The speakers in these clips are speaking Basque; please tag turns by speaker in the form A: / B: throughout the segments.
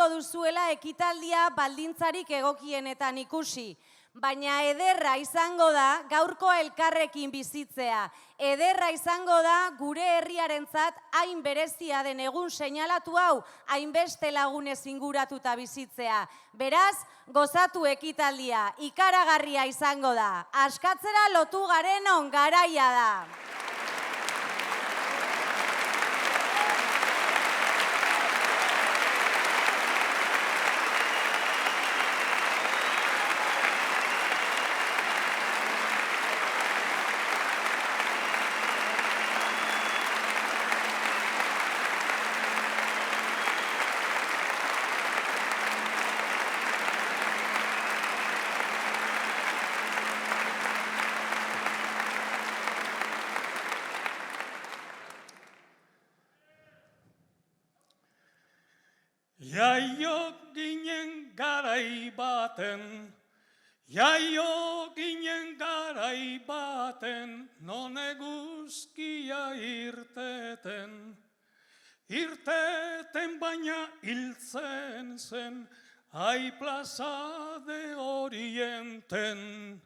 A: ezingo duzuela ekitaldia baldintzarik egokienetan ikusi. Baina ederra izango da gaurko elkarrekin bizitzea. Ederra izango da gure herriarentzat hain berezia den egun seinalatu hau hainbeste lagunez inguratuta bizitzea. Beraz, gozatu ekitaldia, ikaragarria izango da. Askatzera lotu garenon garaia da.
B: Jaio ginen garai baten, non eguzkia irteten. Irteten baina hiltzen zen, ai plaza de orienten.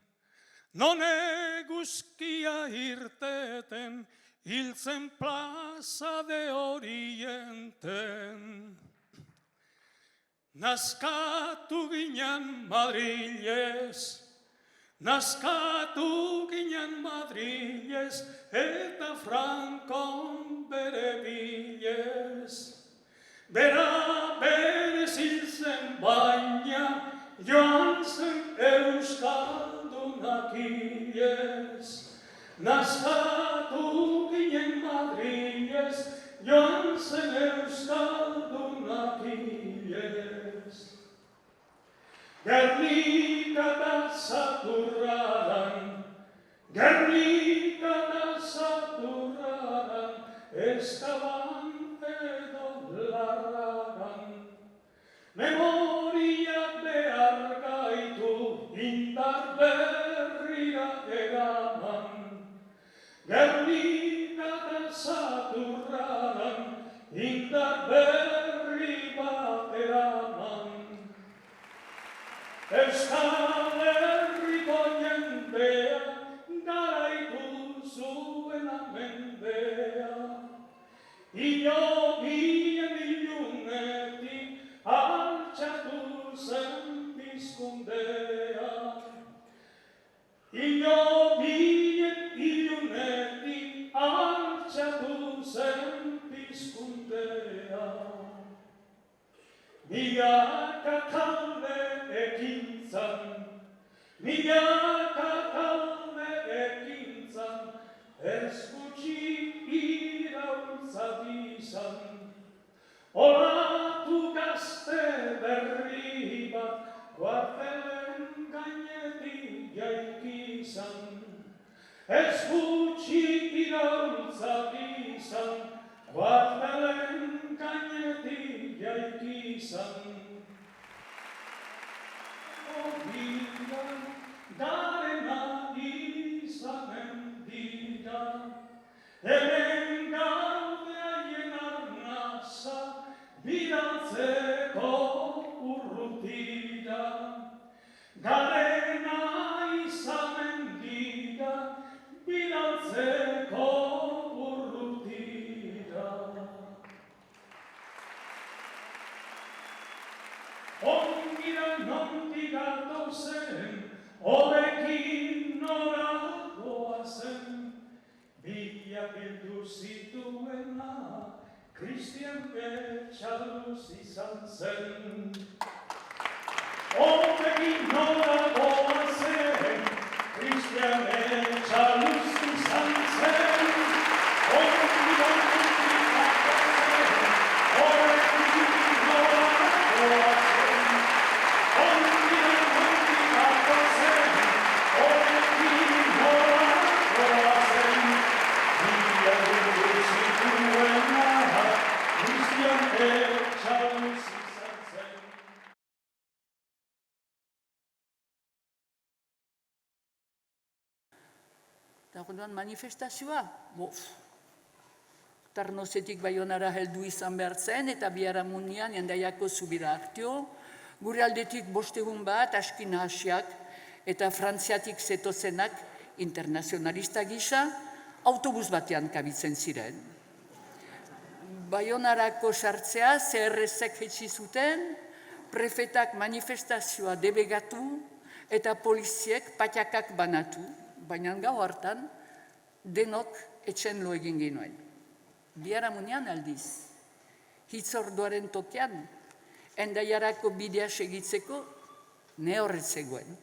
B: Non eguzkia irteten, hiltzen plaza de orienten. Nazkatu ginen Madrilez, eta Frankon bere bilez. Bera berez hilzen baina, joan zen euskaldunak hilez. Nazkatu ginen Madrilez, joan zen euskaldunak hilez. Gernika da Saturraran, estaban edo larragan. Memoriak behar gaitu, indar berrira eraman. Gernika da Saturraran, indar berri bat eraman. Euskal Herriko jendea, garaitu zuena mendea. Ilobien ilunetik, altxatu zen pizkundea. Ilobien ilunetik, altxatu zen pizkundea. Milaka talde ekintzan, ez gutxi iraultza dizan. Olatu gazte berri bat, kuartelen gainetik jaikizan. Ez gutxi iraultza dizan, kuartelen gainetik jaikizan. Garena izanen dira, hemen gaude haien arnaza, bidaltzeko urrutira. Garena izanen dira, bidaltzeko urrutira. Ongira nondik gatozen, hobekin nora goazen. Biak bildu zituena, Kristian Etxaluz izan zen. Hobekin nora goazen, Kristian Etxaluz izan zen. Ongira nondik gatozen, hobekin nora goazen.
C: Orduan manifestazioa, Tarnozetik Baionara heldu izan behar zen, eta biharamunian Hendaiako zubira hartio, gure aldetik 500 bat askin hasiak eta Frantziatik zetozenak internazionalista gisa autobus batean kabitzen ziren. Baionarako sartzea CRS-ek etxi zuten, prefetak manifestazioa debegatu eta poliziek patiakak banatu, baina gau hartan denok etxen lo egin ginuen. Biharamunean aldiz, hitzorduaren tokian, Hendaiarako bidea segitzeko ne horretzegoen.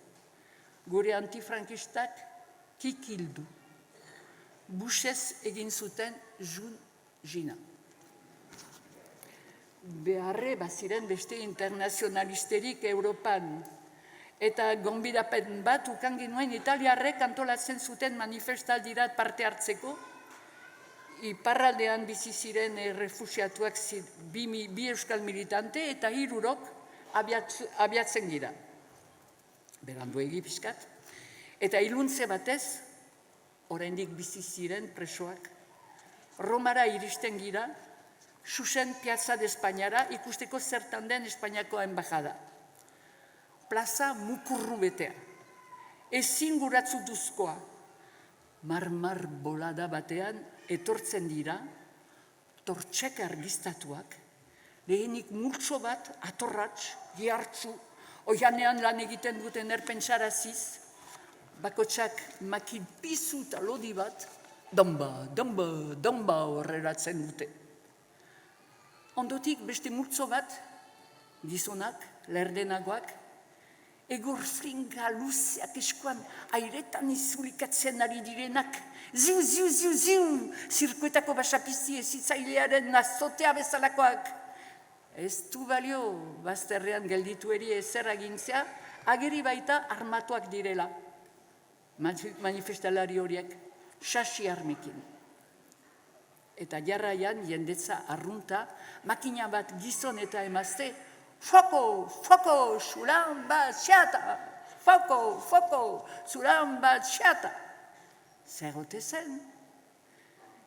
C: Gure antifrankistak kikildu. Busez egin zuten jina. Beharre baziren beste internazionalisterik Europan, eta gonbidapen bat ukan ginuen Italiarrek antolatzen zuten manifestaldirat parte hartzeko, iparraldean bizi ziren refusiatuak bi euskal militante eta 3 abiatzen gira. Beranduegi pixkat. Eta iluntze batez, oraindik bizi ziren presoak. Romara iristen gira, Xuxen Piazza de Espainiara ikusteko zertan den Espainiako embajada. Plaza mukurru betea. Ezin guratzu duzkoa. Marmar bolada batean etortzen dira, tortxek argiztatuak, lehenik multso bat, atorratx, gihartzu, oianean lan egiten duten erpentsaraziz, bakotsak makilpizu eta lodi bat, domba horreratzen dute. Ondotik beste multso bat, gizonak, lerdenagoak, egor fringa luzeak eskuan airetan izulikatzen ari direnak, ziu, zirkuetako basapizti ezitzailearen azotea bezalakoak. Ez du balio, bazterrean gelditu eri ezer agintzea, ageri baita armatuak direla. Manifestalari horiek, sasi armekin. Eta jarraian jendetza arrunta, makina bat gizon eta emazte, Foko, xulan bat xata! Foko, xulan bat xata! Zerote zen?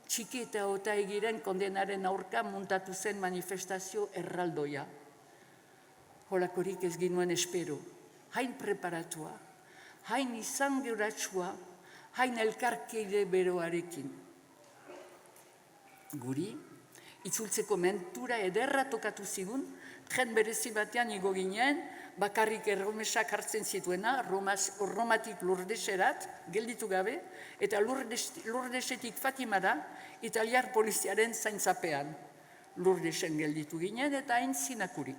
C: Txiki eta ota egiren kondenaren aurka muntatu zen manifestazio erraldoia. Holakorik ez ginuen espero, hain preparatua, hain izan geuratsua, hain elkarkeide beroarekin. Guri, itzultzeko mentura ederra tokatu zigun, tren berezi batean igo ginen, bakarrik erromesak hartzen zituena, Romatik Lurdeserat, gelditu gabe, eta Lurdesetik Fatimara, italiar poliziaren zaintzapean. Lurdesen gelditu ginen eta hain zinakuri.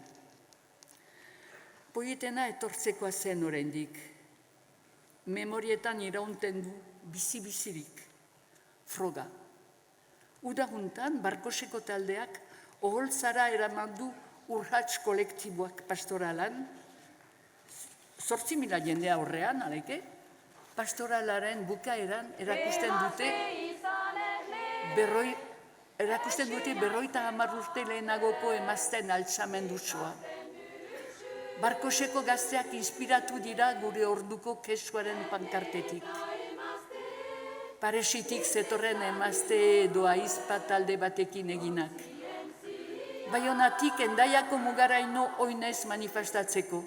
C: Poietena etortzekoa zen oraindik. Memorietan iraunten du bizi-bizirik. Froga. Udahuntan, Barkoseko taldeak, oholtzara eraman du urhats kolektiboak pastoralan, 8.000 jendea horrean, aleke, pastoralaren bukaeran erakusten dute 50 urte lehenagoko emazten altxamendutsoa. Barkoseko gazteak inspiratu dira gure orduko kesuaren pankartetik. Paresitik zetorren emazte edo aizpa talde batekin eginak. Baionatik Hendaiako mugaraino oinez manifestatzeko.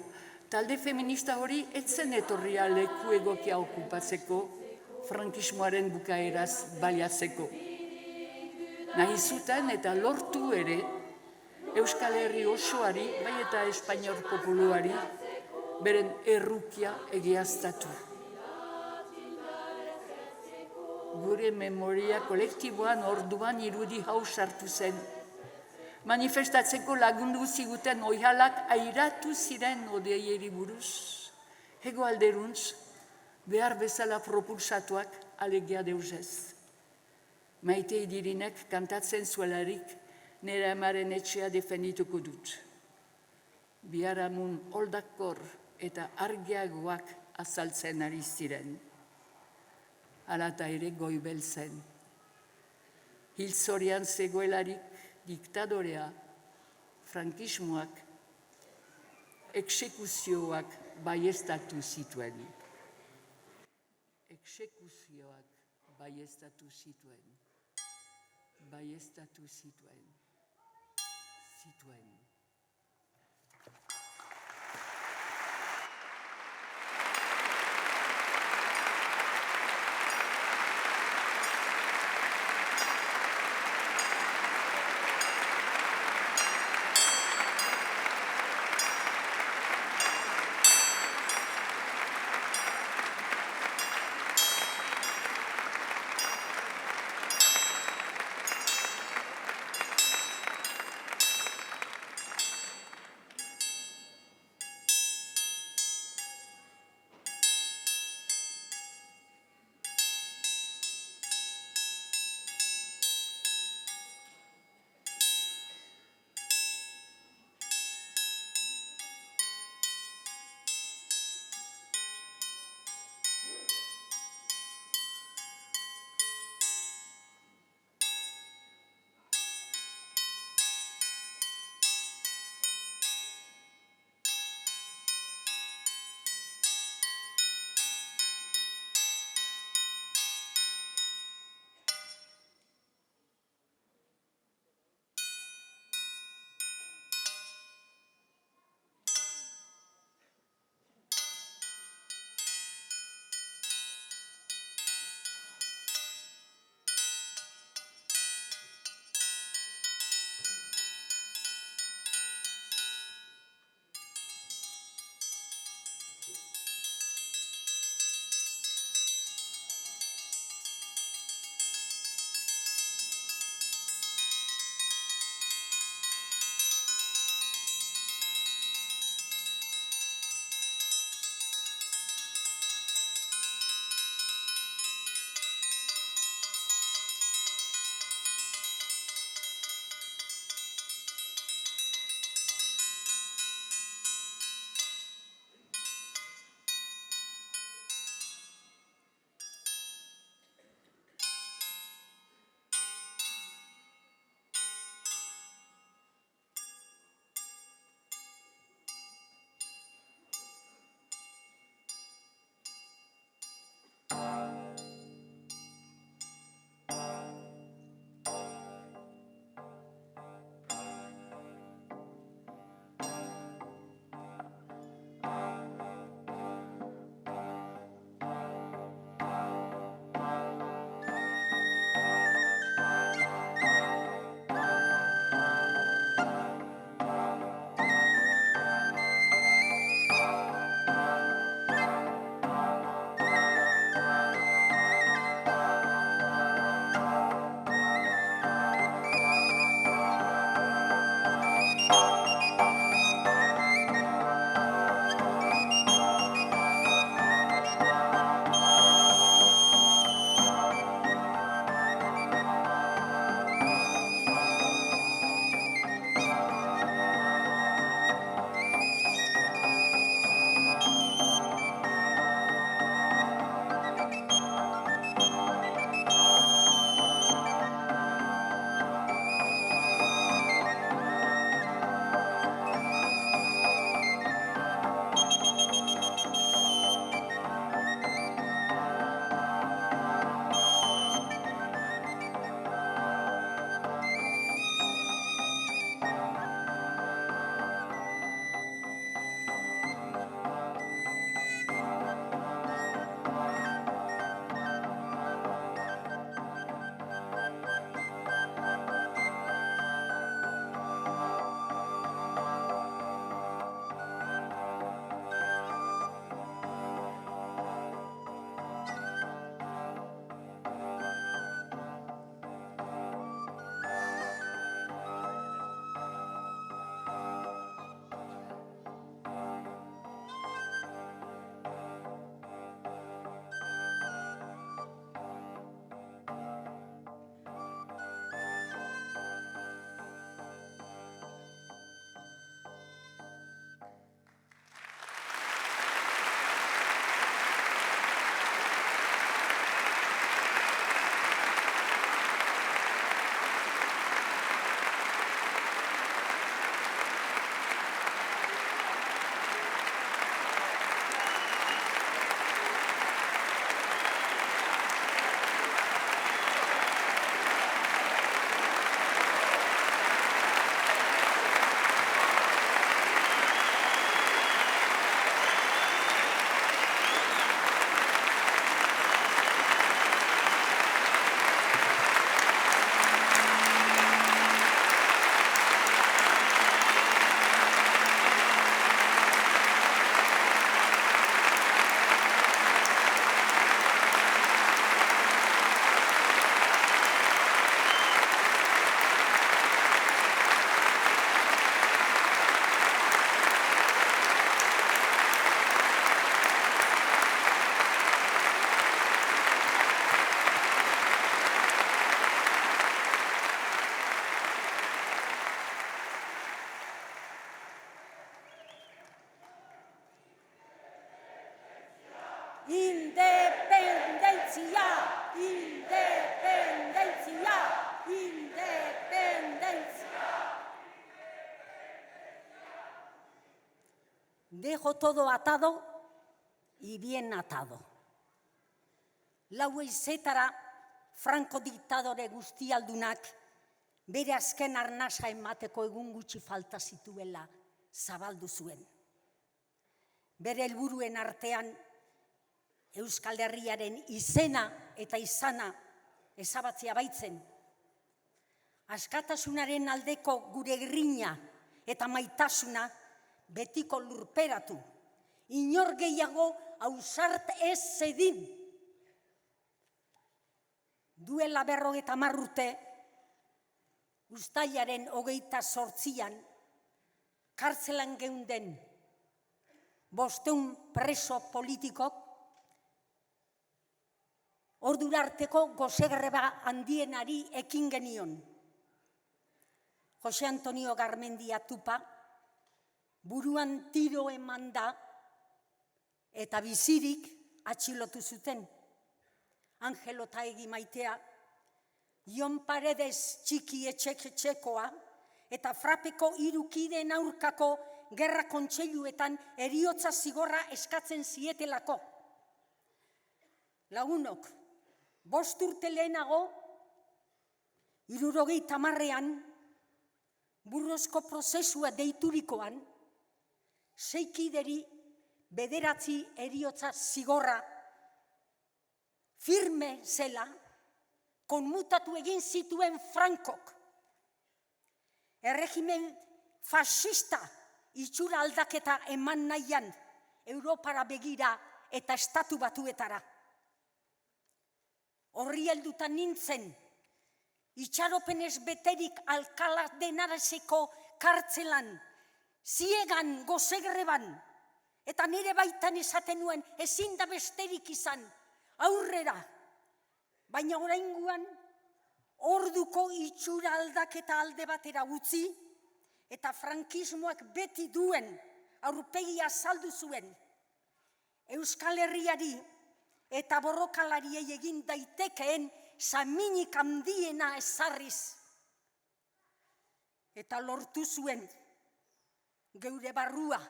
C: Talde feminista hori etzen etorria leku egokia okupatzeko, frankismoaren bukaeraz baliatzeko. Nahi zuten eta lortu ere, Euskal Herri osoari, bai eta Espainiar populuari, beren errukia egiaztatu. Gure memoria kolektiboan orduan irudi hau sartu zen. Manifestatzeko lagundu ziguten oihalak airatu ziren odeieri buruz. Hego alderuntz, behar bezala propulsatuak alegia deuzez. Maite Idirinek kantatzen zuelarik nire amaren etxea defendituko dut. Biharamun oldakor eta argiagoak azaltzen ari ziren. Alata ere goibel zen. Hilzorian zegoelarik diktadorea, frankismoak, eksekuzioak baieztatu zituen. baieztatu zituen.
D: independentzia, independentzia, independentzia. Dejo todo atado y bien atado. Lau eizetara Franco diktadore guztialdunak bere azken arnasa emateko egun gutxi falta zituela zabaldu zuen. Bere helburuen artean Euskal Herriaren izena eta izana ezabatzea baitzen. Askatasunaren aldeko gure grina eta maitasuna betiko lurperatu. Inor gehiago ausart ez zedin. Duela 50 urte, uztailaren 28an, kartzelan geunden 500 preso politikok, ordura arteko gozegreba handienari ekin genion. Jose Antonio Garmendia Tupa, buruan tiro eman da, eta bizirik atxilotu zuten. Angelo Taegi Maitea, Jon Paredes txiki etxekoa, eta Frapeko 3 kideen aurkako gerra kontseiluetan heriotza zigorra eskatzen zietelako. Lagunok, 5 urte lehenago, 70ean, Burgosko prozesua deiturikoan, 6 kideri 9 heriotza zigorra firme zela, konmutatu egin zituen Frankok. Erregimen fascista itxura aldaketa eman nahian Europara begira eta Estatu Batuetara. Horri helduta nintzen, itxaropenez beterik Alcalá de Henareseko kartzelan, ziegan gozegreban, eta nire baitan esaten nuen ezin da besterik izan, aurrera, baina oraingoan orduko itxura aldaketa alde batera utzi, eta frankismoak beti duen aurpegia azaldu zuen. Euskal Herriari eta borrokalariei egin daitekeen saminik handiena ezarriz. Eta lortu zuen geure barrua,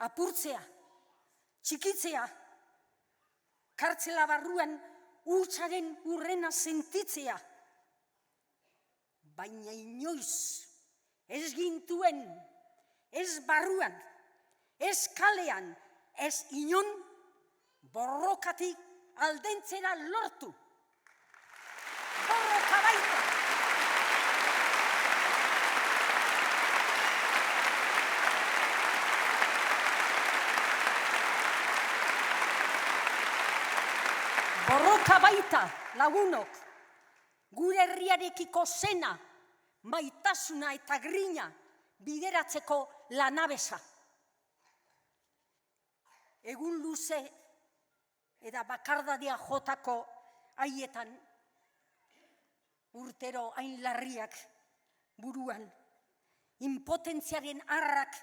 D: apurtzea, txikitzea, kartzela barruan hutsaren urrena sentitzea. Baina inoiz ez gintuen, ez barruan, ez kalean, ez inon borrokatik aldentzera lortu. Borroka baita. Borroka baita, lagunok, gure herriarekiko zena, maitasuna eta grina bideratzeko lanabesa. Egun luze eta bakardadia jotako haietan, urtero hain larriak buruan, impotentziaren arrak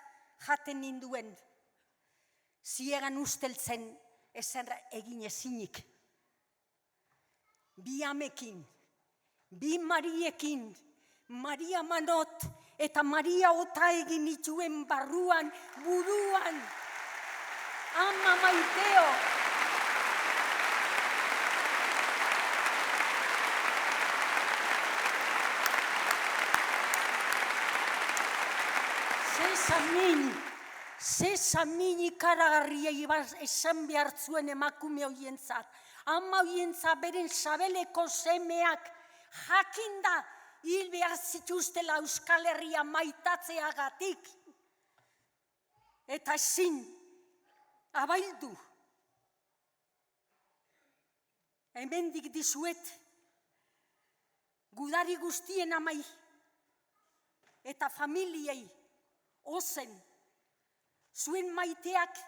D: jaten ninduen, ziegan usteltzen ezer egin ezinik. Bi amekin, bi Mariekin, Maria Manot eta Maria Otaegin ituen barruan, buruan, ama maiteo. Zesamin ikaragarria esan behar zuen emakume hoientzat. Ama hoientzat beren sabeleko semeak jakinda hil behar zituztela Euskal Herria maitatzeagatik. Eta ezin, abaildu. Hemendik dizuet, gudari guztien amai eta familiei ozen, zuen maiteak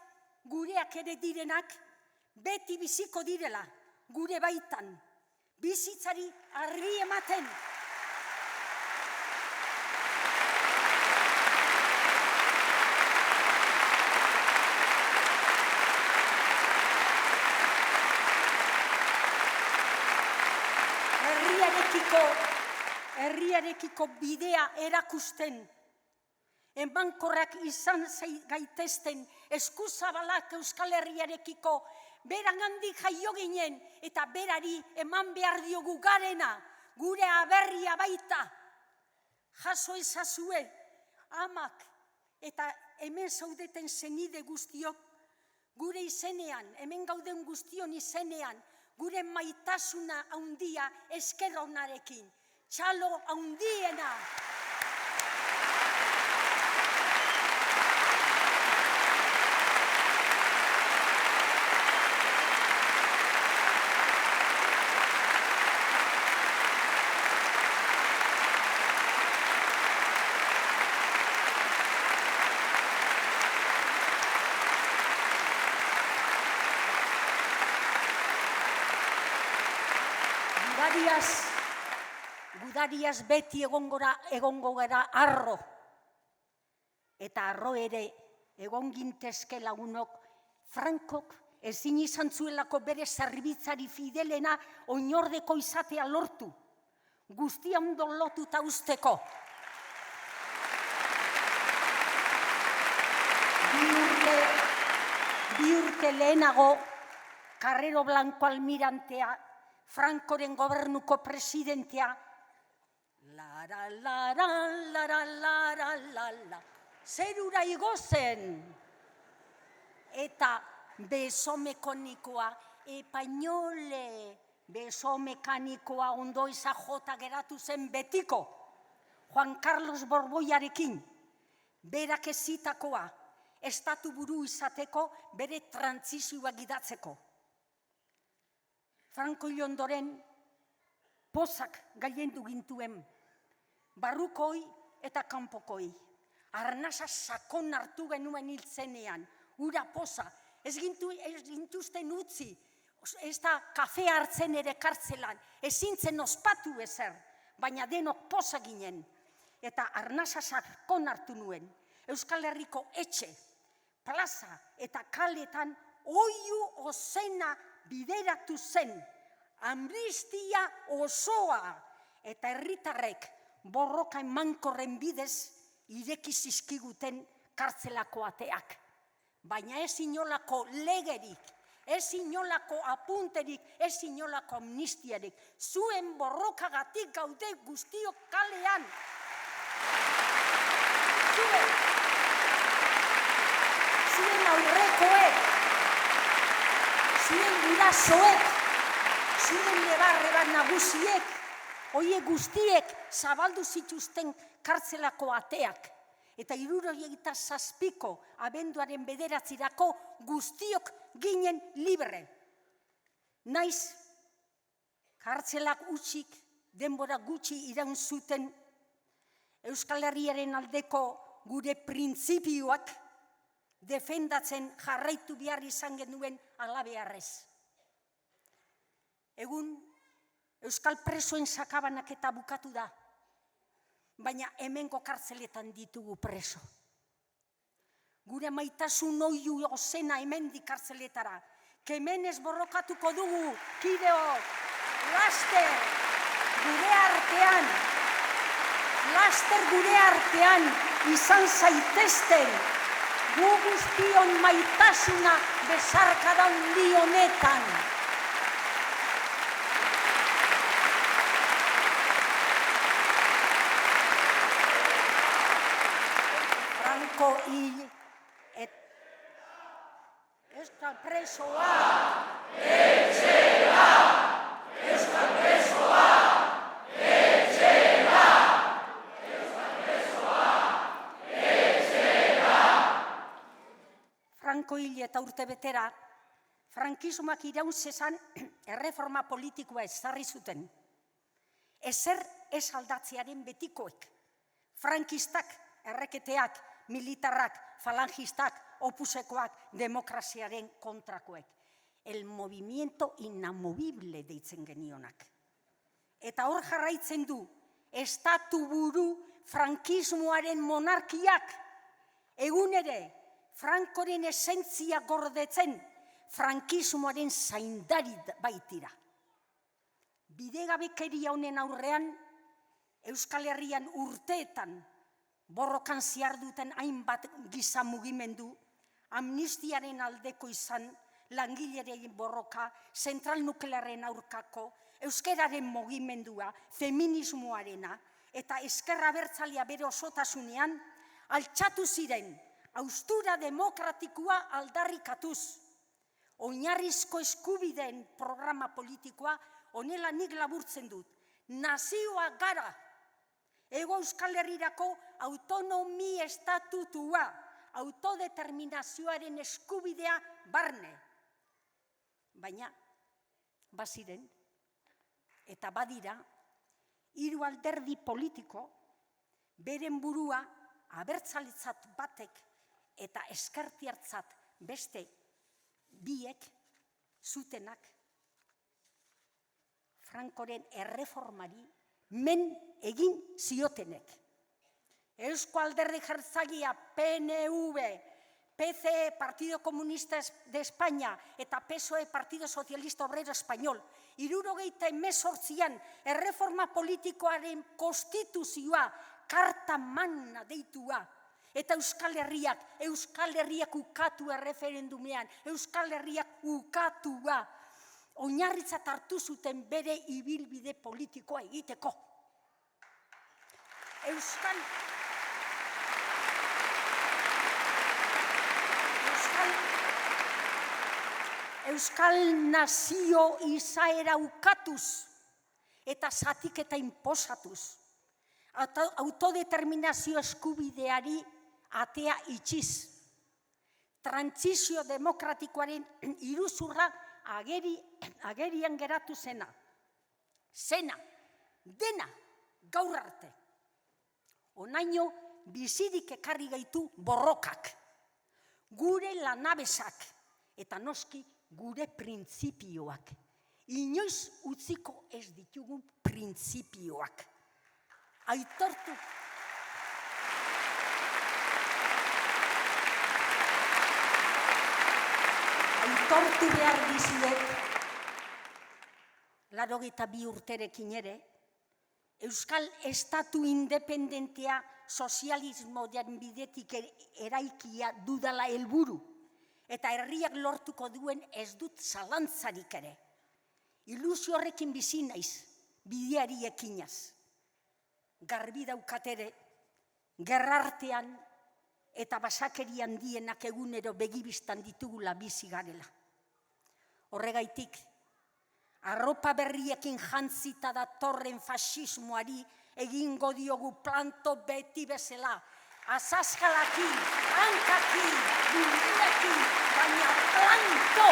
D: gureak ere direnak beti biziko direla gure baitan, bizitzari argi ematen. herriarekiko bidea erakusten, emankorrak izan gaitezten eskuzabalak Euskal Herriarekiko berangandik jaio ginen eta berari eman behar diogu garena, gure aberria baita. Jaso ezazue, amak eta hemen zaudeten zenide guztiok, gure izenean, hemen gauden guztion izenean, gure maitasuna handia esker onarekin, txalo handiena. Gudariaz beti egongo gara arro. Eta arro ere egon gintezke lagunok Frankok ezin izan zuelako bere zerbitzari fidelena oinordeko izatea lortu. Guztia ondo lotuta usteko. Bi urte lehenago Carrero Blanco almirantea, Frankoren gobernuko presidentea, zerura igo zen. Eta beso mekanikoa, espainole, beso mekanikoa ondo izan jota geratu zen betiko. Juan Carlos Borboiarekin, berak ezitakoa, estatu buru izateko bere trantzizioa gidatzeko. Franko hil ondoren, pozak gailendu gintuen, barrukoi eta kanpokoi. Arnasa sakon hartu genuen hiltzenean, ura poza, ez gintuzten utzi, ez da kafe hartzen ere kartzelan, ezintzen ospatu ezer, baina denok poza ginen. Eta arnasa sakon hartu nuen, Euskal Herriko etxe, plaza eta kaletan oiu ozena bideratu zen, amnistia osoa, eta herritarrek borroka emankorren bidez ireki zizkiguten kartzelako ateak. Baina ez inolako legerik, ez inolako apunterik, ez inolako amnistiarik. Zuen borrokagatik gaude guztiok kalean. Zuen aurrekoek, zuen gurasoek, zuen lebarreba nagusiek, oie guztiek zabaldu zituzten kartzelako ateak. Eta 67ko abenduaren 9 guztiok ginen libre. Naiz, kartzelak utxik, denbora gutxi iraun zuten Euskal Herriaren aldeko gure printzipioak defendatzen jarraitu behar izan genuen alabeharrez. Egun, Euskal presoen sakabanaketa bukatu da, baina hemengo kartzeletan ditugu preso. Gure maitasun oiu ozena hemendik kartzeletara, kemenez borrokatuko dugu, kideok, laster gure artean izan zaitezten, gu guztion maitasuna bezarkada handi honetan. Franco hil Euskal presoa, etxera! Euskal presoa, etxera! Euskal presoa, etxera! Franco hil eta urte betera, frankismoak iraun zezan erreforma politikoa ezarri zuten. Ezer ez aldatzearen betikoek. Frankistak, erreketeak, militarrak, falangistak, opusekoak, demokraziaren kontrakoek. El movimiento inamovible deitzen genionak. Eta hor jarraitzen du, estatu buru frankismoaren monarkiak, egun ere, Frankoren esentzia gordetzen, frankismoaren zaindari baitira. Bidegabekeria honen aurrean, Euskal Herrian urteetan borrokan ziharduten hainbat giza mugimendu, amnistiaren aldeko izan, langilearen borroka, zentral nuklearren aurkako, euskararen mugimendua, feminismoarena, eta ezkerra abertzalea bere osotasunean, altxatu ziren, haustura demokratikoa aldarrikatuz, oinarrizko eskubideen programa politikoa, honela nik laburtzen dut, nazioa gara, Ego Euskal Herrirako autonomi estatutua, autodeterminazioaren eskubidea barne. Baina, baziren, eta badira, hiru alderdi politiko, beren burua abertzaletzat batek eta ezkertiartzat beste biek zutenak, Frankoren erreformari men egin ziotenek. Eusko Alderdi Jeltzalea, PNV, PCE, Partido Comunista de España, eta PSOE, Partido Socialista Obrero Español, 1978an erreforma politikoaren konstituzioa, karta magna deitua, eta Euskal Herriak ukatu erreferendumean, Euskal Herriak ukatua, oinarritzat hartu zuten bere ibilbide politikoa egiteko. Euskal nazio izaera ukatuz eta zatiketa inposatuz, autodeterminazio eskubideari atea itxiz, trantsizio demokratikoaren iruzurra agerian geratu zena, dena, gaur arte. Onaino bizirik ekarri gaitu borrokak, gure lanabesak, eta noski gure printzipioak. Inoiz utziko ez ditugun printzipioak. Aitortu behar dizuet, 82 urterekin ere, Euskal Estatu independentea sozialismoaren bidetik eraikia dudala helburu, eta herriak lortuko duen ez dut zalantzarik ere. Ilusio horrekin bizi naiz, bideari ekinaz. Garbi daukatere, gerrartean eta basakeri handienak egunero begibistan ditugula bizi garela. Horregaitik, arropa berriekin jantzita datorren faxismoari egingo diogu planto beti bezala. Azazkalaki, hankaki, bururaki, baina planto!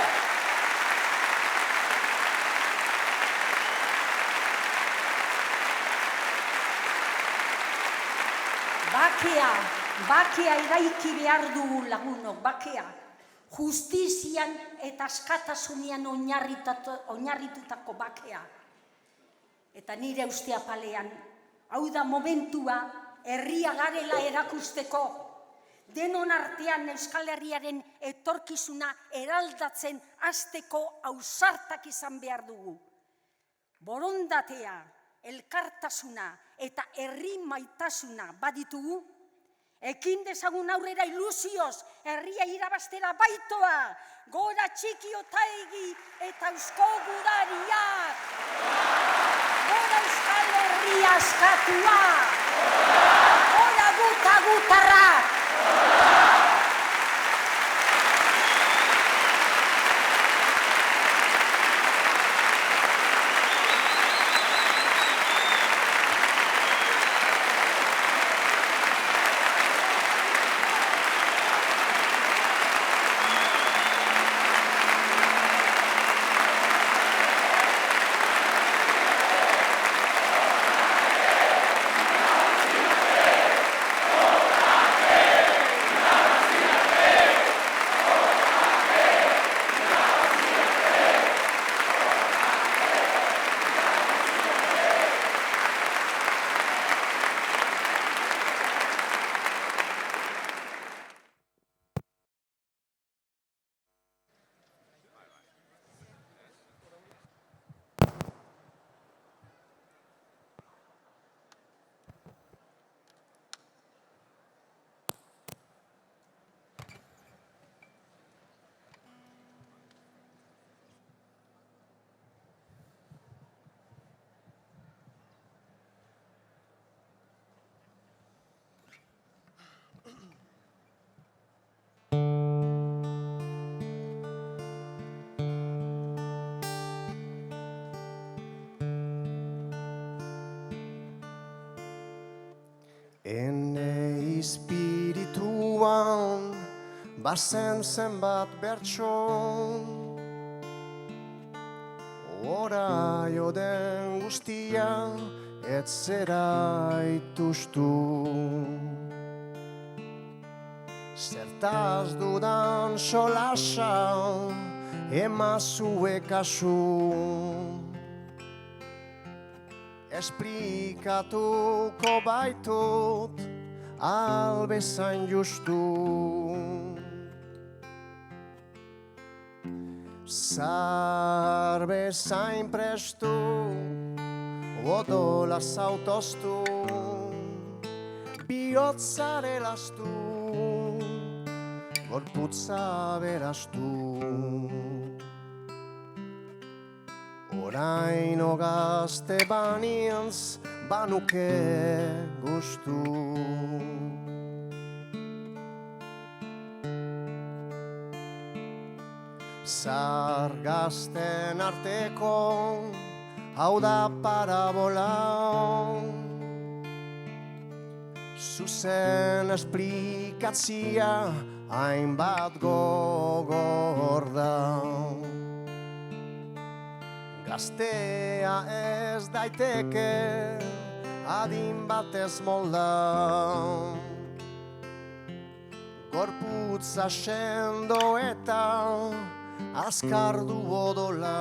D: Bakea eraiki behar dugu lagunok, bakea. Justizian eta askatasunean oinarritutako bakea. Eta nire uste apalean, hau da momentua herria garela erakusteko, denon artean Euskal Herriaren etorkizuna eraldatzen hasteko ausartak izan behar dugu. Borondatea, elkartasuna eta herri maitasuna baditugu, ekin dezagun aurrera ilusioz, herria irabaztera baitoa, gora txiki otaegi eta eusko gudariak, gora Euskal Herria askatua, gora gutarrak.
E: bazen zenbat bertso, ora joden guztia, ez zera itustu. Zertaz dudan solasa, emazue kasu, esplikatuko baitut, albezain justu. Zar bezain prestu, odola zautoztu, bihotzare lastu, gorputza berastu. Oraino gazte banintz, banuke gustu. Zar gazten arteko, hau da parabola, zuzen esplikatzia, hainbat gogor da. Gaztea ez daiteke, adin batez molda, gorputza sendo eta azkar du odola.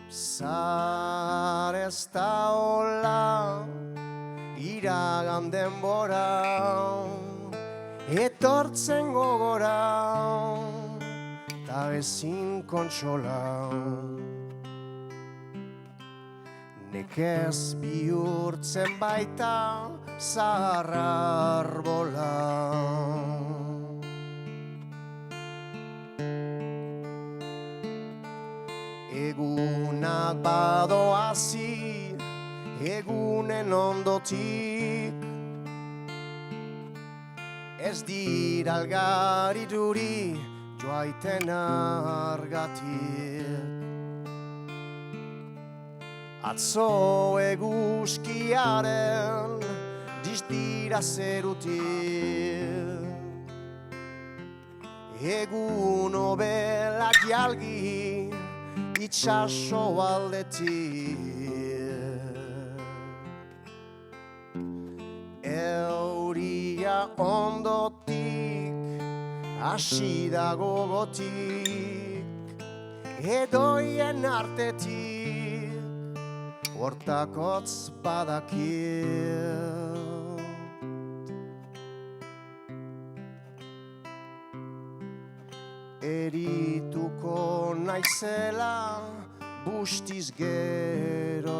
E: Zar ez da hola, iragan denbora, etortzen gogora, ta ezin kontsola. Nekez bihurtzen baita zahar arbola. Egunak badoazi, egunen ondotik, ez dira algarituri joaiten argatik. Atzo eguzkiaren distira zerutik, egun obelak jalgi itxaso aldetik. Euria ondotik, hasi da gogotik, edoien artetik, hortakotz badakit. Erituko naizela, bustiz geroztik.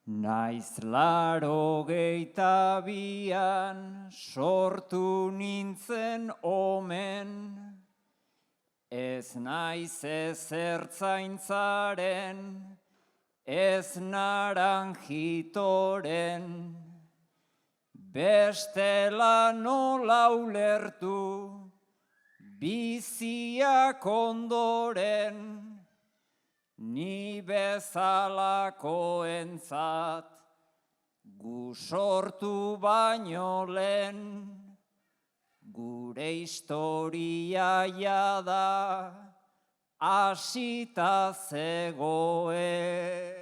F: Naiz 82an sortu nintzen omen, ez naiz ezertzaintzaren, ez naranjitoren, bestela nola ulertu, biziak ondoren, ni bezalakoentzat, gu sortu baino lehen, gure historia jada hasita zegoen.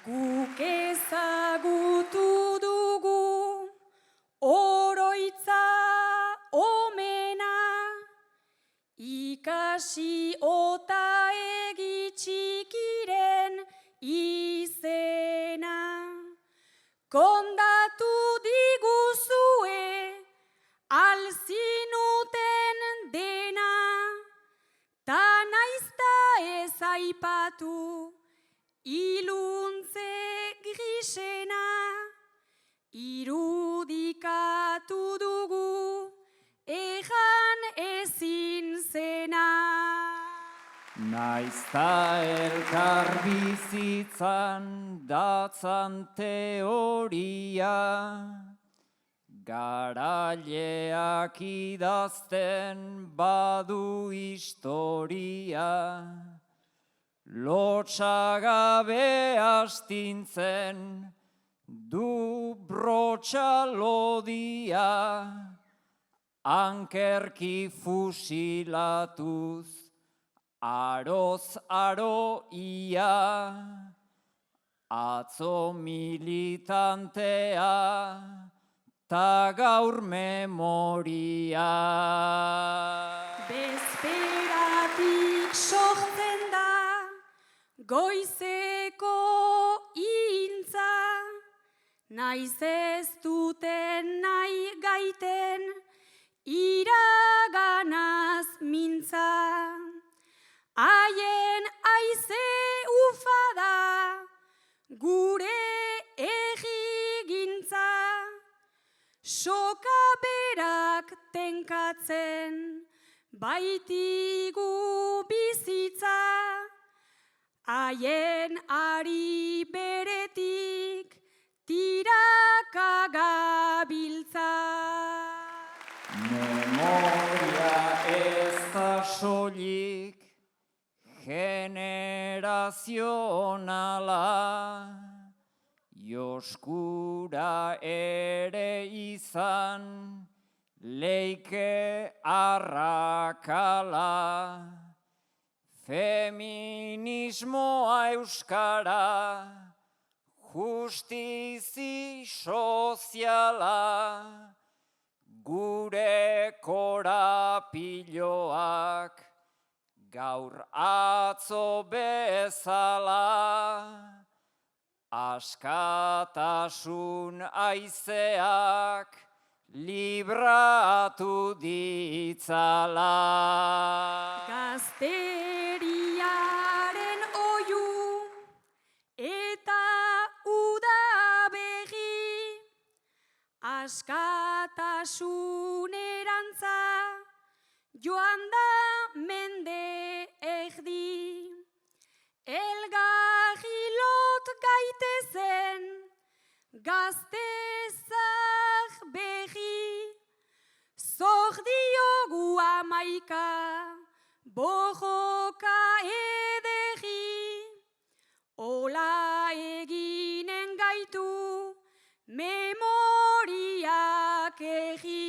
G: Guk ezagutu dugu oroitza omena, ikasi ota egi txikiren izena. Kondatu diguzue
F: Naizta elkar bizitzan datzan teoria, garaileak idazten badu historia, lotxagabe astintzen du brotxalodia, ankerki fusilatuz aroz aroia, atzo militantea, ta gaur memoria.
G: Bezperatik sortzen da, goizeko intza, naiz ez duten nahi gaiten, iraganaz mintza. Haien aize ufada, gure egigintza, soka berak tenkatzen, baitigu bizitza, haien ari beretik, tiraka gabiltza.
F: Memoria ez da soilik, generazionala, joskura ere izan, leike arrakala, feminismoa euskara, justizi soziala, gure korapiloak, gaur atzo bezala, askatasun aizeak libratu ditzala.
G: Gazteriaren oiu eta udabegi, askatasunerantza joan da mende erdi. Elgarri lot gaitezen, gaztezak berri, zor diogu amaika, borroka ederri, ola eginen gaitu, memoriak erri.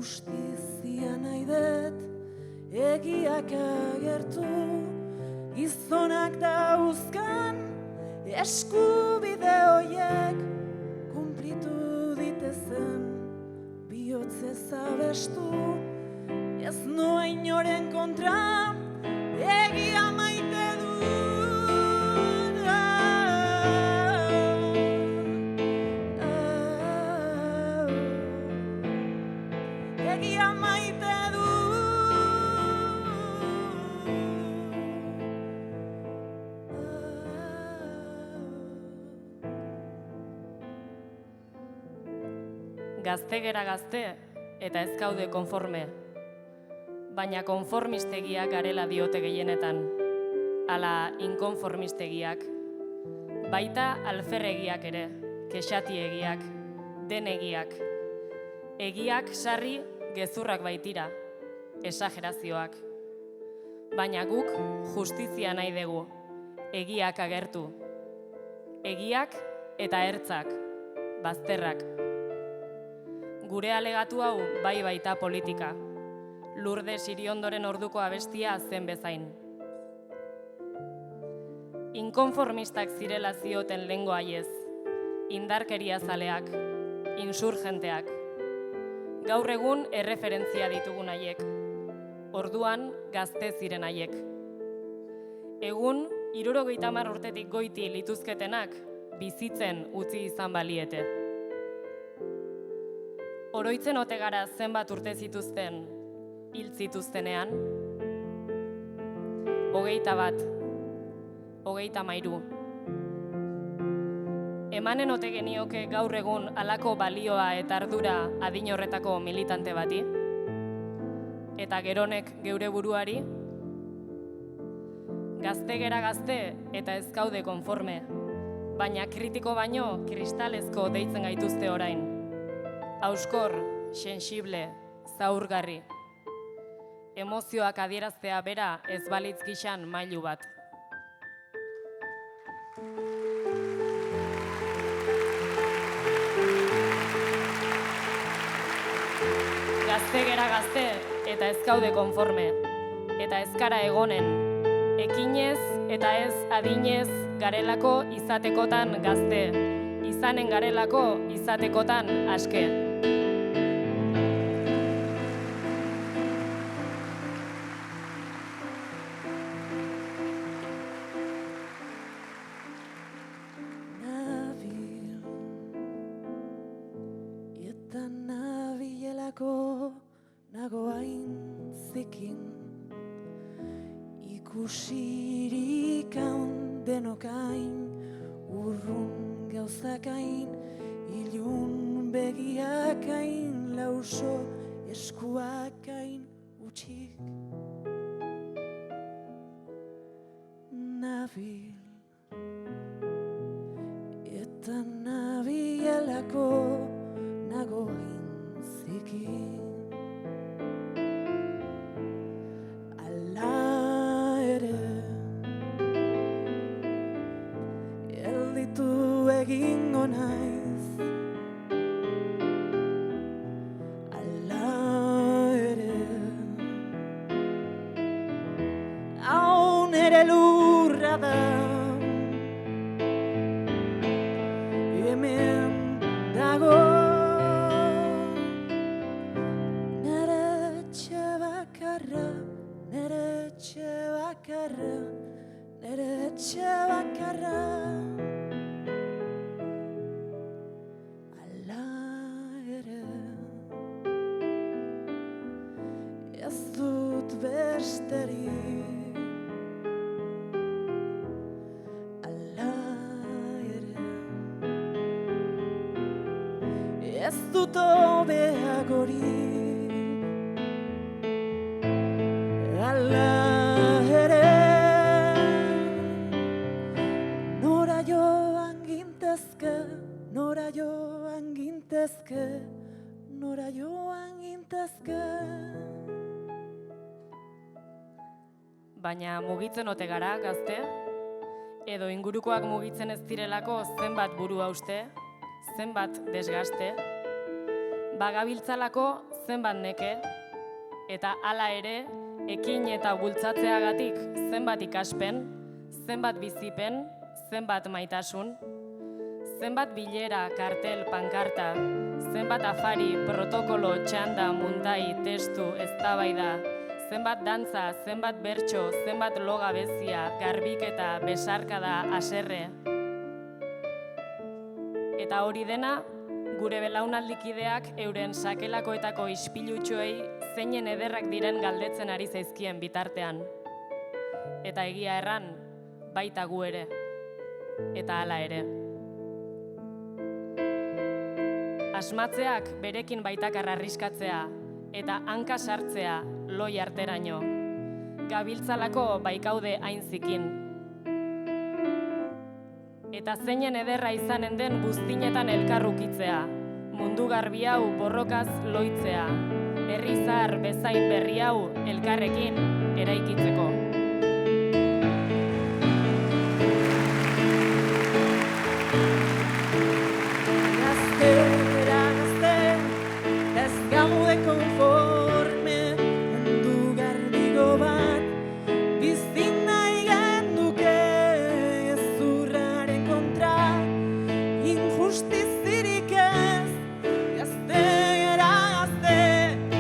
H: Justizia nahi dut, egiak agertu, gizonak dauzkan, eskubide hoiek, deitu ditezen bihotzez abestu, ez noa inoren kontra, egia maite dut. Egia maite
I: Gazte gera gazte eta ez gaude konforme, baina konformistegiak garela diote gehienetan, ala inkonformistegiak, baita alferregiak ere, kexatiegiak, denegiak, egiak sarri gezurrak baitira, esagerazioak, baina guk justizia nahi dugu, egiak agertu, egiak eta ertzak, bazterrak. Gure alegatu hau bai baita politika, Lourdes Iriondoren orduko abestia zen bezain. Inkonformistak zirela zioten lehengo haiez, indarkeria zaleak, insurgenteak. Gaur egun erreferentzia ditugun haiek, orduan gazte ziren haiek. Egun, 70 urtetik goiti lituzketenak, bizitzen utzi izan baliete. Oroitzen ote gara zenbat urte zituzten, hil zituztenean? 21, 33. Emanen ote genioke gaur egun halako balioa eta ardura adin horretako militante bati? Eta geronek geure buruari? Gazte gera gazte eta ez gaude konforme, baina kritiko baino kristalezko deitzen gaituzte orain. Auskor, sensible, zaurgarri. Emozioak adieraztea bera ez balitz gixan mailu bat. Gazte gera gazte eta ez gaude konforme, eta ez gara egonen, ekinez eta ez adinez garelako izatekotan gazte, izanen garelako izatekotan aske.
H: Nago hain zikin, ikusirik haun denokain, urrun gauzakain, ilun begiakain, lauso eskuakain utxik. Nabil, eta nabielako nago hain zikin. Egingo naiz, ala ere, hau nere lurra da, hemen dago, nere etxe bakarra, nere etxe bakarra, nere etxe bakarra. Besterik ala ere, ez dut hobeagorik ala ere, nora joan gintezke, nora joan gintezke, nora joan gintezke.
I: Baina mugitzen ote gara, gazte? Edo ingurukoak mugitzen ez direlako zenbat burua uste, zenbat desgaste? Bagabiltzalako zenbat neke, eta hala ere, ekin eta bultzatzeagatik zenbat ikaspen, zenbat bizipen, zenbat maitasun, Zenbat bilera, kartel, pankarta, zenbat afari, protokolo, txanda, muntai, testu, eztabaida, zenbat dantza, zenbat bertso, zenbat loga bezia, garbiketa, besarkada, haserre. Eta hori dena, gure belaunaldikideak euren sakelakoetako ispilutxoei zeinen ederrak diren galdetzen ari zaizkien bitartean. Eta egia erran, baita gu ere, eta hala ere. Asmatzeak berekin baitakar arriskatzea, eta hanka sartzea loi arteraino. Gabiltzalako baikaude hain zikin. Eta zeinen ederra izanen den buztinetan elkarrukitzea, mundu garbi hau borrokaz loitzea, herri zahar bezain berri hau elkarrekin eraikitzeko.
H: Konforme mundu garbigo bat bizi nahi genduke gezurraren kontra injustizirik ez gazte gara gazte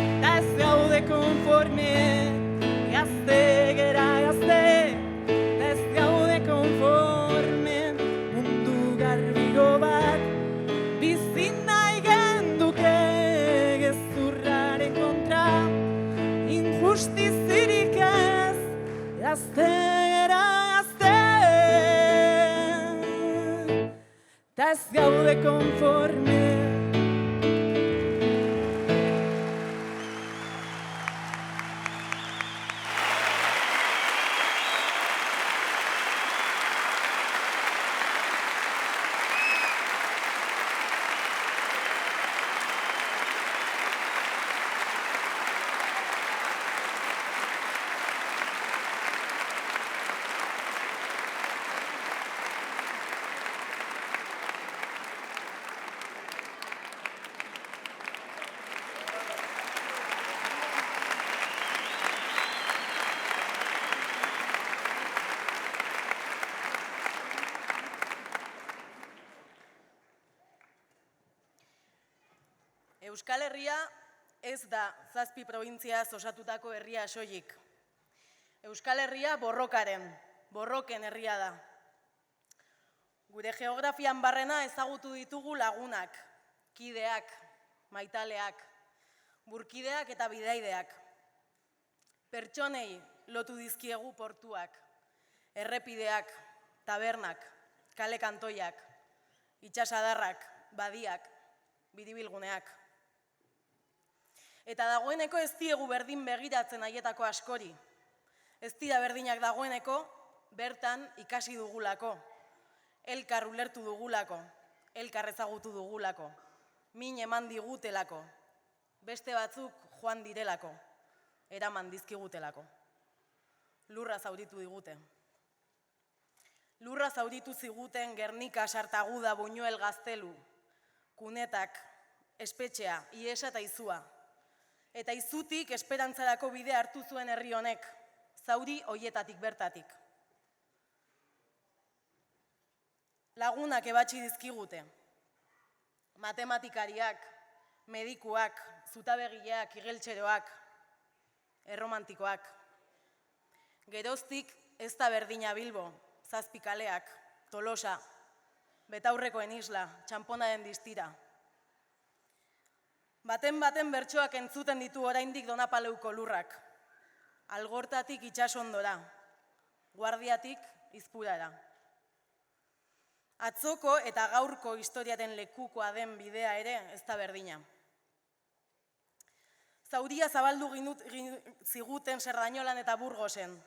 H: eta ez gaude konforme gazte gara gazte eta ez gaude konforme mundu garbigo bat bizi nahi genduke injustizirik ez, gazte gara gazte, eta ez gaude konforme.
J: Euskal Herria ez da 7 probintziaz osatutako herria soilik. Euskal Herria borroken herria da. Gure geografian barrena ezagutu ditugu lagunak, kideak, maitaleak, burkideak eta bidaideak. Pertsonei lotu dizkiegu portuak, errepideak, tabernak, kale kantoiak, itsasadarrak, badiak, biribilguneak. Eta dagoeneko ez diegu berdin begiratzen haietako askori. Ez dira berdinak dagoeneko, bertan ikasi dugulako, elkar ulertu dugulako, elkar ezagutu dugulako, min eman digutelako, beste batzuk joan direlako, eraman dizkigutelako. Lurra zauritu digute. Lurra zauritu ziguten Gernika, Sartaguda, Buñuel, Gaztelu, Kunetak, espetxea, Iesa eta Izua. Eta Izutik esperantzarako bide hartu zuen herri honek, zauri hoietatik bertatik. Lagunak ebatzi dizkigute. Matematikariak, medikuak, zutabegileak, igeltxeroak, erromantikoak. Geroztik ez da berdina Bilbo, Zazpikaleak, Tolosa, Betaurrekoen isla, Txamponaren distira. Baten bertsoak entzuten ditu oraindik Donapaleuko lurrak. Algortatik itsasondora, Guardiatik Izpurara. Atzoko eta gaurko historiaren lekukoa den bidea ere ez da berdina. Zauria zabaldu ziguten Serdañolan eta Burgosen.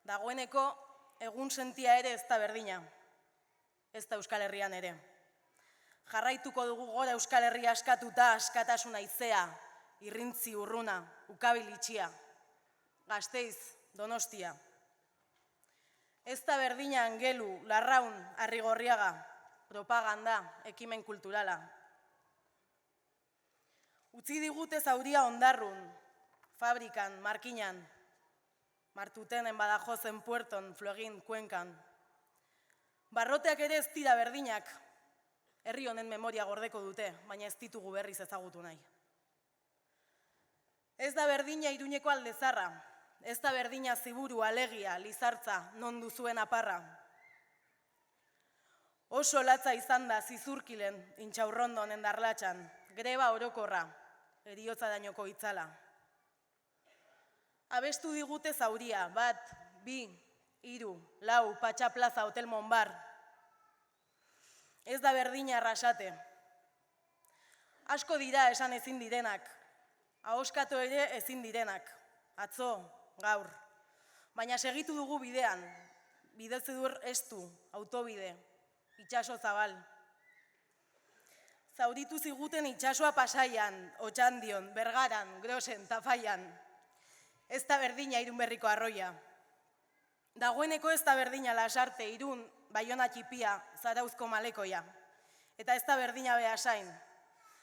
J: Dagoeneko egun sentia ere ez da berdina, ez da Euskal Herrian ere. Jarraituko dugu gora Euskal Herria askatuta, askatasuna izea, irrintzi urruna, ukabil itxia, Gasteiz, Donostia. Ez da berdina Angelu, Larraun, Arrigorriaga, propaganda, ekimen kulturala. Utzi digute zauria Ondarrun, Fabrikan, Markinan, Martutenen, Badajozen, Puerton, Fluegin, Kuenkan. Barroteak ere ez dira berdinak, Herri honen memoria gordeko dute, baina ez ditugu berriz ezagutu nahi. Ez da berdina Iruñeko Aldezarra, ez da berdina Ziburu, Alegia, Lizartza, non duzuen aparra. Oso latza izan da Zizurkilen, Intxaurrondon endarlatxan, greba orokorra, eriotza dainoko itzala. Abestu digute zauria, 1, 2, 3, 4, Patxa Plaza, Hotel Monbar. Ez da berdina Arrasate. Asko dira esan ezin direnak, ahoskatu ere ezin direnak, atzo, gaur. Baina segitu dugu bidean, bidezedur estu, autobide, itxaso zabal. Zauritu ziguten itxasoa Pasaian, Otxandion, Bergaran, Grosen, Tafaian. Ez da berdina Irunberriko arroia. Dagoeneko ez da berdina Lasarte, Irun, Baiona Txipia, Zarauzko Malekoia. Eta ez da berdina Beasain.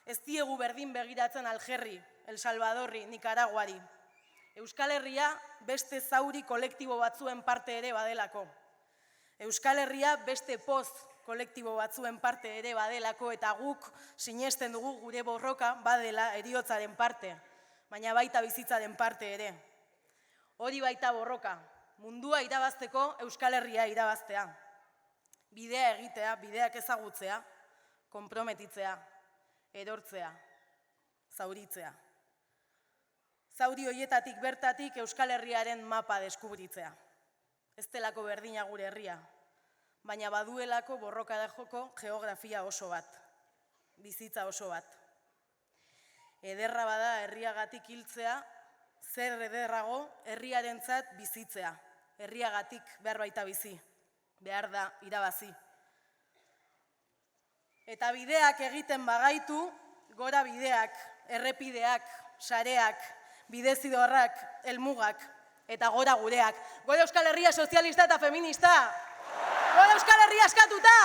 J: Ez diegu berdin begiratzen Aljerri, El Salvadorri, Nikaraguari. Euskal Herria beste zauri kolektibo batzuen parte ere badelako. Euskal Herria beste poz kolektibo batzuen parte ere badelako eta guk sinesten dugu gure borroka badela heriotzaren parte, baina baita bizitzaren parte ere. Hori baita borroka, mundua irabazteko Euskal Herria irabaztea. Bidea egitea, bideak ezagutzea, konprometitzea, erortzea, zauritzea. Zauri hoietatik bertatik Euskal Herriaren mapa deskubritzea. Ez delako berdina gure herria, baina baduelako borrokarako geografia oso bat, bizitza oso bat. Ederra bada herriagatik hiltzea, zer ederrago herriarentzat bizitzea, herriagatik behar baita bizi, behar da irabazi. Eta bideak egiten bagaitu, gora bideak, errepideak, sareak, bidezidorrak, helmugak, eta gora gureak. Gora Euskal Herria sozialista eta feminista! Gora Euskal Herria askatuta!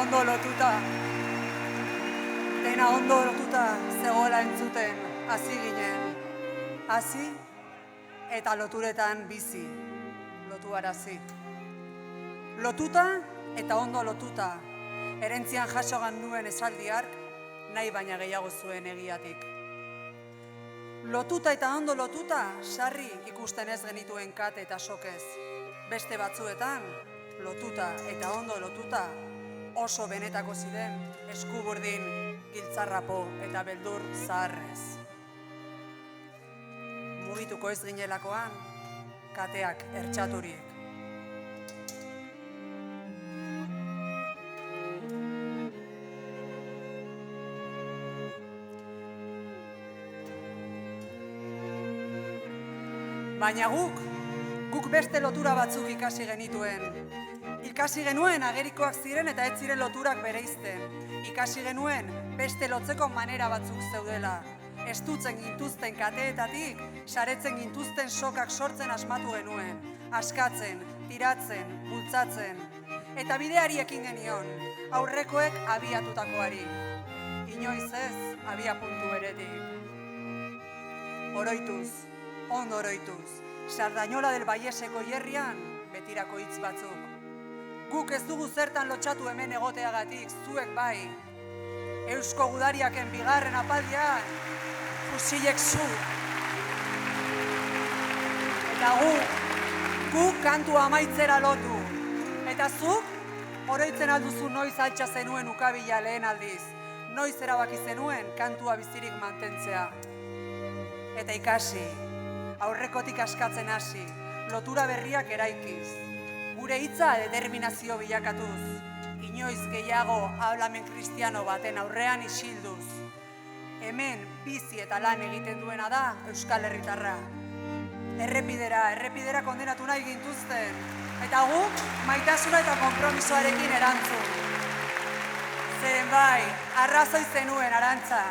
K: ondo lotuta. Dena ondo lotuta zegoela entzuten, hasi ginen. Hasi eta loturetan bizi, lotuarazi. Lotuta eta ondo lotuta, erentzian jaso ganduen esaldiak, nahi baina gehiago zuen egiatik. Lotuta eta ondo lotuta, sarri ikusten ez genituen kate eta sokez. Beste batzuetan, lotuta eta ondo lotuta, oso benetako ziren, eskuburdin, giltzarrapo eta beldur zaharrez. Mugituko ez ginelakoan, kateak ertxaturik. Baina guk beste lotura batzuk ikasi genituen. Ikasi genuen agerikoak ziren eta ez ziren loturak bereizten. Ikasi genuen beste lotzeko manera batzuk zeudela. Estutzen gintuzten kateetatik, saretzen gintuzten sokak sortzen asmatu genuen. Askatzen, tiratzen, bultzatzen. Eta bideari ekin genion, aurrekoek abiatutakoari. Inoiz ez, abia puntu beretik. Oroituz. Ondo oroituz, Sardañola del Valleseko hierrian, betirako hitz batzuk. Guk ez dugu zertan lotxatu hemen egoteagatik, zuek bai. Eusko Gudariaken bigarren apaldian, fusilek zu. Eta guk kantua amaitzera lotu. Eta zuk, oroitzen alduzu noiz altxa zenuen ukabila lehen aldiz. Noiz erabaki zenuen kantua bizirik mantentzea. Eta ikasi. Aurrekotik askatzen hasi, lotura berriak eraikiz. Gure hitza determinazio bilakatuz, inoiz gehiago hablamen kristiano baten aurrean isilduz. Hemen bizi eta lan egiten duena da Euskal Herritarra. Errepidera kondenatu nahi gintuzten, eta guk maitasuna eta konpromisoarekin erantzun. Zeren bai, arrazoi zenuen Arantza.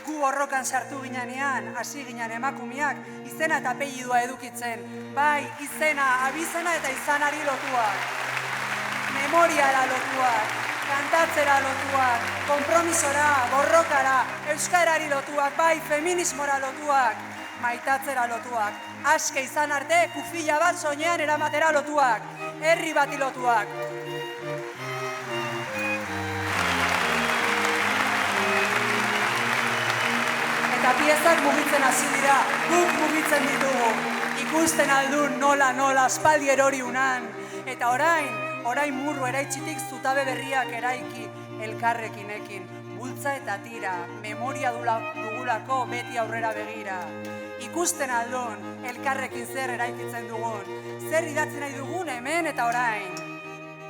K: Gu borrokan sartu ginean, hasi ginen emakumeak, izena eta apellidua edukitzen. Bai, izena, abizena eta izanari lotuak. Memoriara lotuak, kantatzera lotuak, konpromisora, borrokara, euskarari lotuak, bai, feminismora lotuak, maitatzera lotuak. Aske izan arte, kufila bat soinean eramatera lotuak, herri bati lotuak. Eta piezak mugitzen hasi dira, guk mugitzen ditugu. Ikusten aldun nola aspaldi erori unan. Eta orain murru eraitzitik zutabe berriak eraiki elkarrekinekin. Bultza eta tira, memoria dugulako beti aurrera begira. Ikusten aldun elkarrekin zer eraikitzen dugun. Zer idatzi nahi dugun hemen eta orain.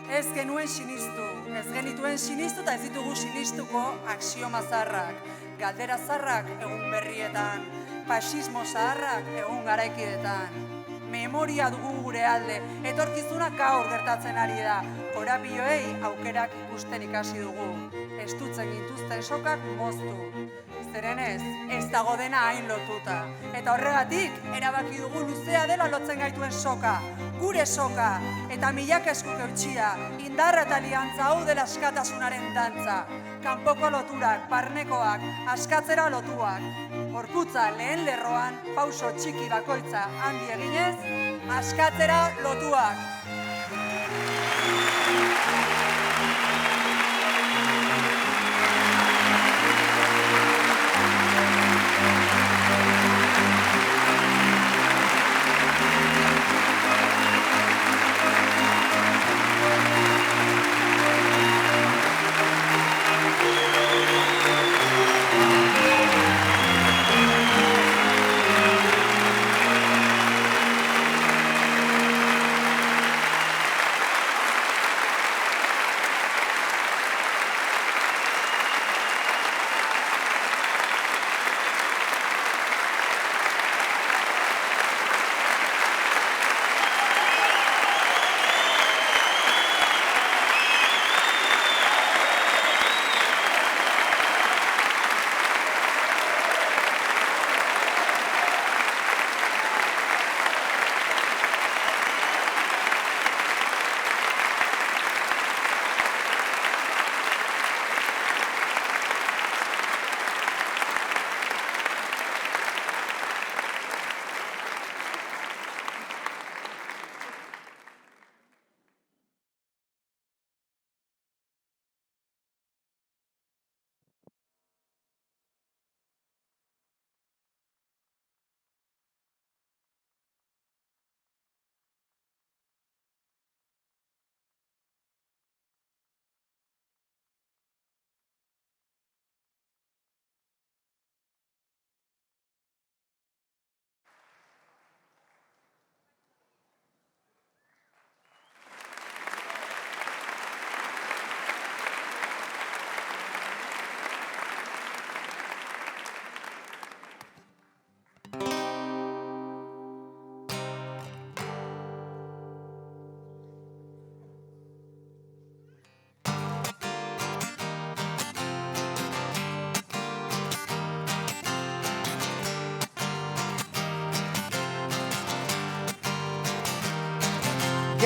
K: Ez genuen sinistu, ez genituen sinistu eta ez ditugu sinistuko axioma zarrak. Galdera zarrak egun berrietan, fasismo zaharrak egun garaikidetan. Memoria dugu gure alde, etorkizunak gaur gertatzen ari da. Korapioei aukerak ikusten ikasi dugu. Estutzen gintuzten sokak moztu. Zeren ez dago dena hain lotuta. Eta horregatik, erabaki dugu luzea dela lotzen gaituen soka. Gure soka, eta milaka eskuk eutxia, indarra eta aliantza hau dela askatasunaren dantza. Kanpoko loturak, barnekoak, askatzera lotuak. Gorputza lehen lerroan, pauso txiki bakoitza handi eginez, askatzera lotuak.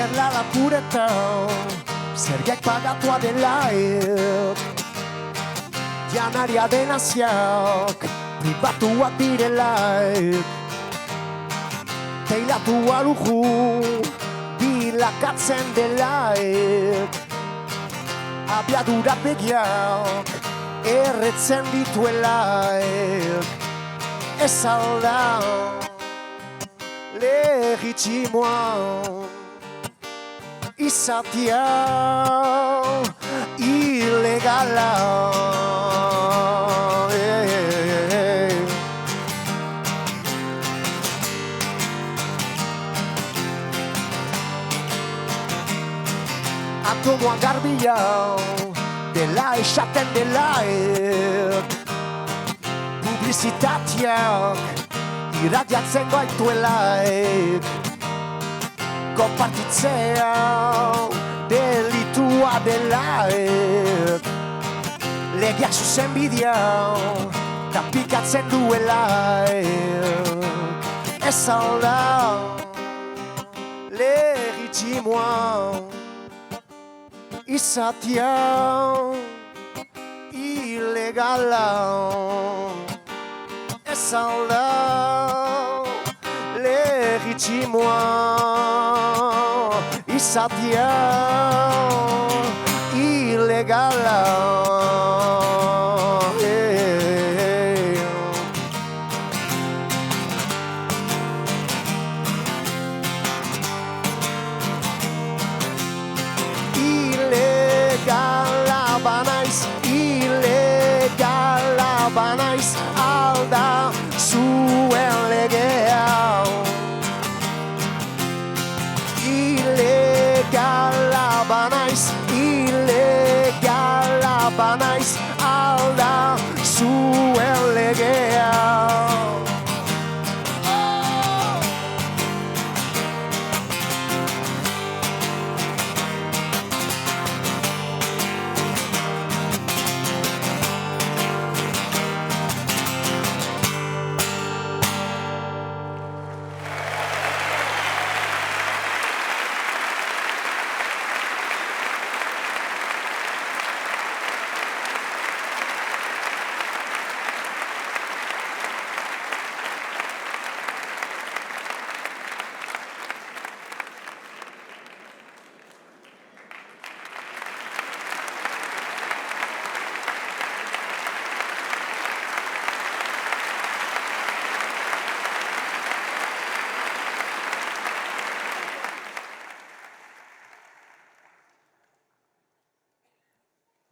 E: gerla lapuretan, zergek pagatua delaik, janaria den aziak, pribatuak direlaik, teilatua luju, bilakatzen delaik, abiadura begiak, erretzen dituelaik, ez alda legitimoa izatea ilegala. Atomoa garbia dela esaten delaik, publizitateak irradiatzen gaituelaik, konpartitzea delitua delaik, legeak zuzen bidea tapikatzen duelaik, ez alda legitimoa izatea ilegala, ez alda legitimoa izatea ilegala. Banaiz alda zuen legea, ilegala banaiz, ilegala banaiz alda zuen legea.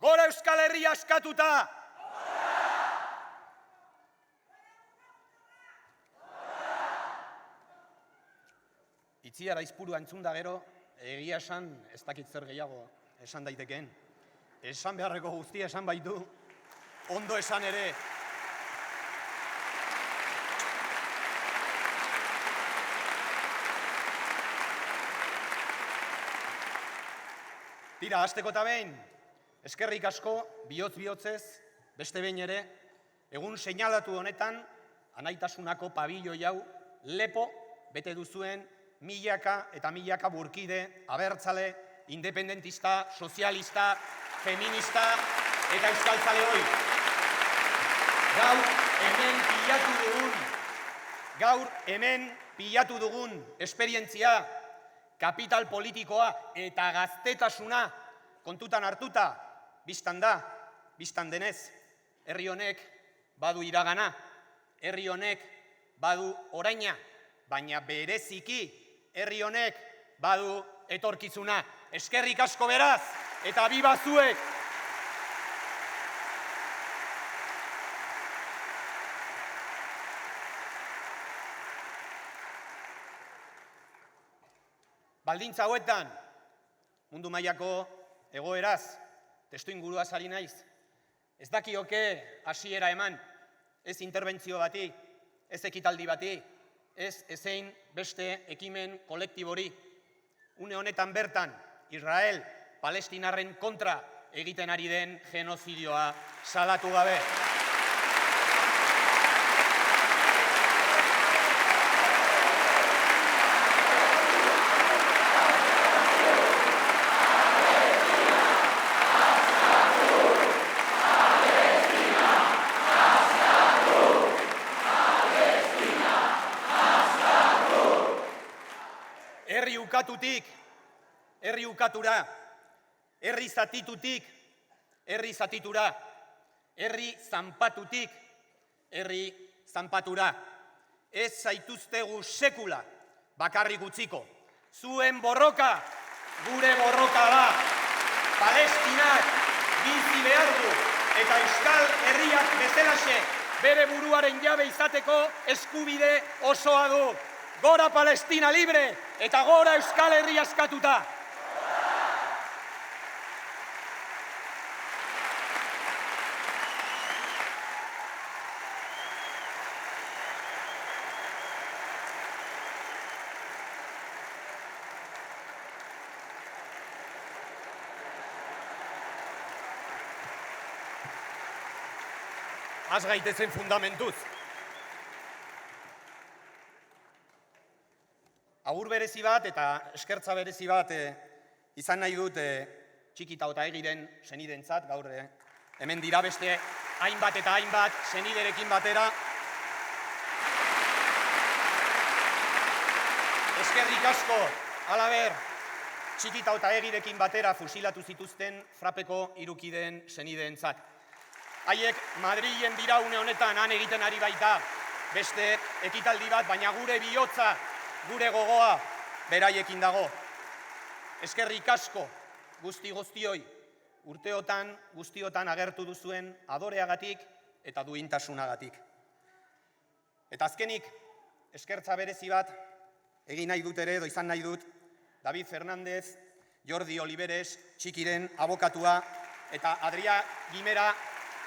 B: Gora Euskal Herria askatuta! Itziar aizpurua entzun da gero, egia esan ez dakit zer gehiago esan daitekeen. Esan beharreko guztia esan baitu, ondo esan ere. Tira, hasteko eta behin, eskerrik asko, bihotz-bihotzez, beste behin ere, egun seinalatu honetan, anaitasunako pabilloi hau lepo bete duzuen milaka eta milaka burkide, abertzale, independentista, sozialista, feminista eta euskaltzale hoi. Gaur hemen pilatu dugun esperientzia, kapital politikoa eta gaztetasuna kontutan hartuta, biztan da, biztan denez, herri honek badu iragana, herri honek badu oraina, baina bereziki herri honek badu etorkizuna. Eskerrik asko beraz, eta biba zuek! Baldintza hauetan, mundu mailako egoeraz, testuinguruaz ari naiz. Ez dakioke hasiera eman, ez interbentzio bati, ez ekitaldi bati, ez ezein beste ekimen kolektibori. Une honetan bertan, Israel, Palestinarren kontra egiten ari den genozidioa salatu gabe. ukatutik, herri ukatura, herri zatitutik, herri zatitura, herri zanpatutik, herri zanpatura. Ez zaituztegu sekula bakarrik utziko. Zuen borroka, gure borroka da. Palestinak bizi behar du eta Euskal Herriak bezalaxe bere buruaren jabe izateko eskubide osoa du. Gora Palestina libre eta gora Euskal Herria askatuta. Az gaitezen fundamentuz. Agur berezi bat eta eskertza berezi bat izan nahi dut Txiki eta Otaegiren senidentzat, gaur hemen dira beste hainbat eta hainbat seniderekin batera. Eskerrik asko, halaber, Txiki eta Otaegirekin batera fusilatu zituzten Frapeko hirukideen senideentzat. Haiek Madrilen dira une honetan han egiten ari baita beste ekitaldi bat, baina gure bihotza, gure gogoa beraiekin dago. Eskerrik asko guztioi urteotan guztiotan agertu duzuen adoreagatik eta duintasunagatik. Eta azkenik eskertza berezi bat egin nahi dut ere, edo izan nahi dut, David Fernández, Jordi Oliveres, Txikiren abokatua eta Adria Gimera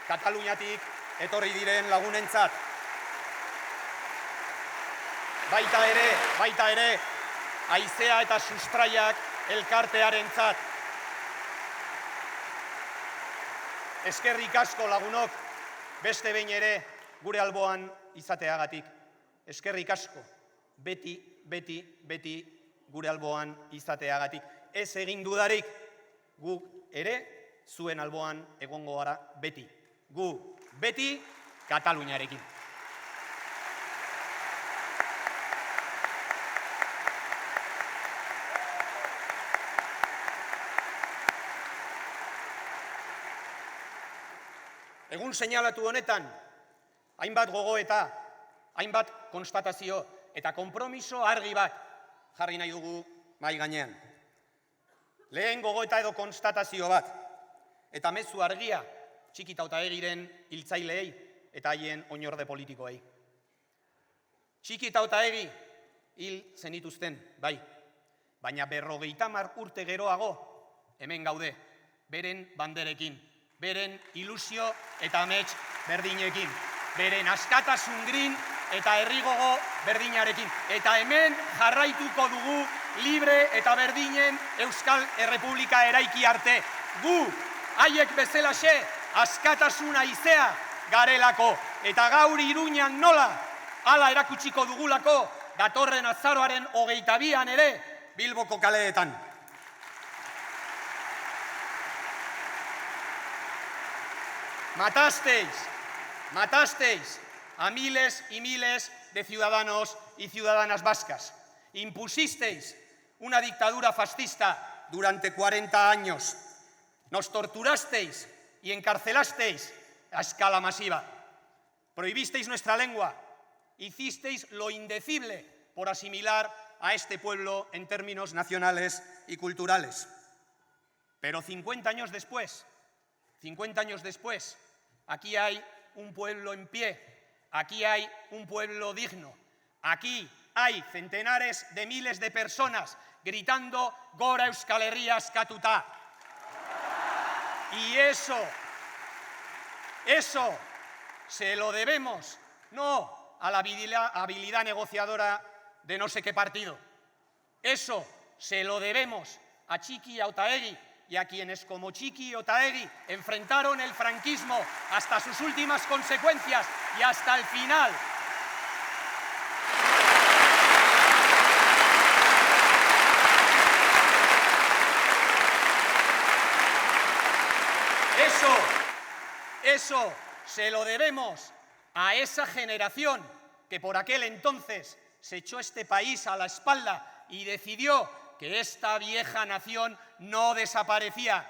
B: Kataluniatik etorri diren lagunentzat. Baita ere, Aizea eta Sustraiak elkartearentzat. Eskerrik asko lagunok, beste behin ere gure alboan izateagatik. Eskerrik asko, beti gure alboan izateagatik. Ez egin dudarik, guk ere zuen alboan egongo gara beti. Gu beti Kataluniarekin. Egun seinalatu honetan, hainbat gogoeta, hainbat konstatazio eta konpromiso argi bat jarri nahi dugu mahai gainean. Lehen gogoeta edo konstatazio bat, eta mezu argia Txiki eta Otaegiren hiltzaileei eta haien oinorde politikoei. Txiki eta Otaegi hil zenituzten, bai, baina 50 urte geroago hemen gaude, beren banderekin, beren ilusio eta amets berdinekin, beren askatasun grin eta herrigogo berdinarekin. Eta hemen jarraituko dugu libre eta berdinen Euskal Errepublika eraiki arte. Gu, haiek bezalaxe, askatasun haizea garelako, eta gaur Iruñan nola, hala erakutsiko dugulako, datorren azaroaren 22an ere, Bilboko kaleetan. Matasteis a miles y miles de ciudadanos y ciudadanas vascas. Impusisteis una dictadura fascista durante 40 años. Nos torturasteis y encarcelasteis a escala masiva. Prohibisteis nuestra lengua. Hicisteis lo indecible por asimilar a este pueblo en términos nacionales y culturales. Pero 50 años después, aquí hay un pueblo en pie, aquí hay un pueblo digno, aquí hay centenares de miles de personas gritando Gora Euskal Herria askatuta. Y eso se lo debemos no a la habilidad negociadora de no sé qué partido. Eso se lo debemos a Txiki y a Otaegi y a quienes como Txiki y Otaegi enfrentaron el franquismo hasta sus últimas consecuencias y hasta el final. Eso se lo debemos a esa generación que por aquel entonces se echó este país a la espalda y decidió que esta vieja nación no desaparecía.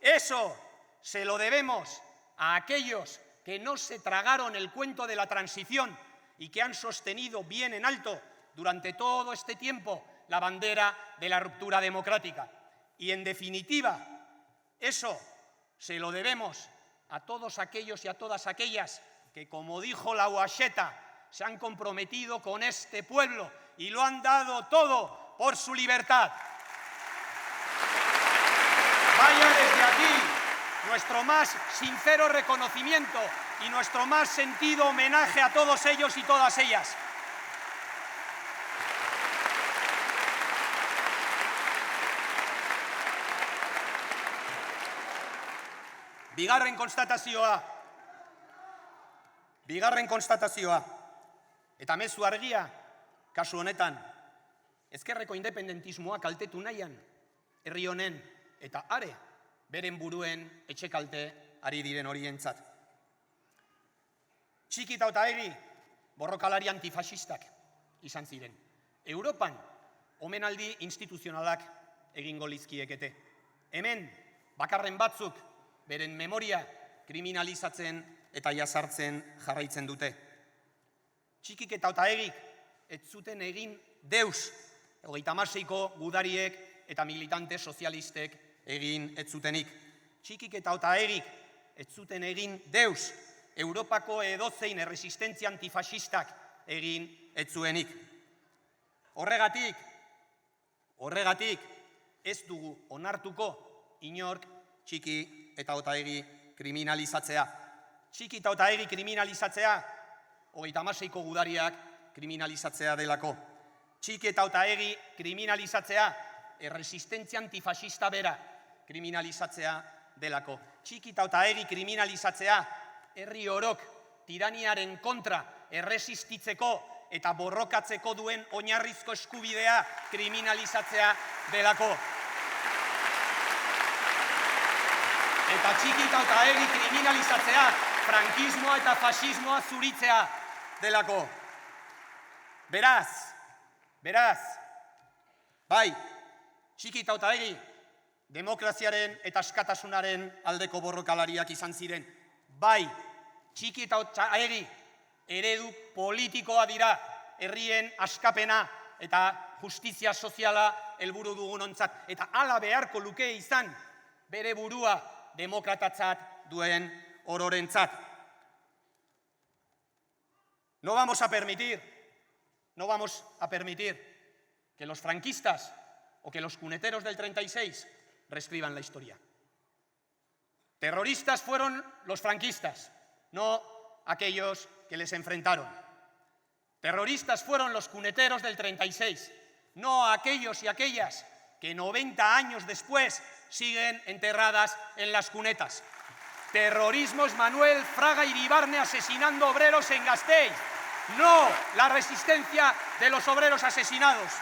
B: Eso se lo debemos a aquellos que no se tragaron el cuento de la transición y que han sostenido bien en alto durante todo este tiempo la bandera de la ruptura democrática. Y en definitiva, eso se lo debemos a todos aquellos y a todas aquellas que, como dijo la Uasheta, se han comprometido con este pueblo y lo han dado todo por su libertad. Vaya desde aquí nuestro más sincero reconocimiento y nuestro más sentido homenaje a todos ellos y todas ellas. Bigarren konstatazioa, eta mezu argia, kasu honetan, ezkerreko independentismoa kaltetu nahian, herri honen eta are, beren buruen etxekalte ari diren horientzat. Txiki eta egi, borrokalari antifasistak izan ziren. Europan, omenaldi instituzionalak egingo lizkiekete. Hemen, bakarren batzuk, beren memoria kriminalizatzen eta jazartzen jarraitzen dute. Txikik eta egik ez zuten egin deus, 36ko gudariek eta militante sozialistek egin ez zutenik. Txikik eta egik ez zuten egin deus, Europako edozein erresistentzia antifasistak egin ez zuenik. Horregatik, ez dugu onartuko inork txiki eta egi kriminalizatzea. Txiki eta egi kriminalizatzea, 36ko gudariak kriminalizatzea delako. Txiki eta egi kriminalizatzea, erresistentzia antifasista bera kriminalizatzea delako. Txiki eta egi kriminalizatzea, herri orok tiraniaren kontra erresistitzeko eta borrokatzeko duen oinarrizko eskubidea kriminalizatzea delako. Eta txiki eta egi kriminalizatzea, frankismoa eta fasismoa zuritzea delako. Beraz, bai, txiki eta egi, demokraziaren eta askatasunaren aldeko borrokalariak izan ziren. Bai, txiki eta egi, eredu politikoa dira, herrien askapena eta justizia soziala helburu dugunontzat. Eta hala beharko luke izan, bere burua demokratatzat duen ororentzat. No vamos a permitir que los franquistas o que los cuneteros del 36 reescriban la historia. Terroristas fueron los franquistas, no aquellos que les enfrentaron. Terroristas fueron los cuneteros del 36, no aquellos y aquellas que 90 años después siguen enterradas en las cunetas. Terrorismo es Manuel Fraga Iribarne asesinando obreros en Gasteiz, no la resistencia de los obreros asesinados.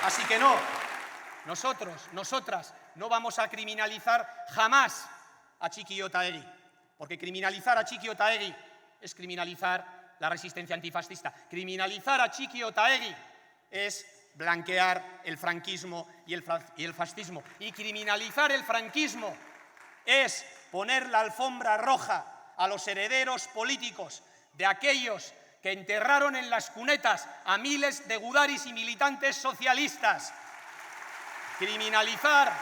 B: Así que no, nosotras, no vamos a criminalizar jamás a Txiki eta egi, porque criminalizar a Txiki eta egi es criminalizar la resistencia antifascista. Criminalizar a Txiki eta egi es blanquear el franquismo y el fascismo. Y criminalizar el franquismo es poner la alfombra roja a los herederos políticos de aquellos que enterraron en las cunetas a miles de gudaris y militantes socialistas. Criminalizar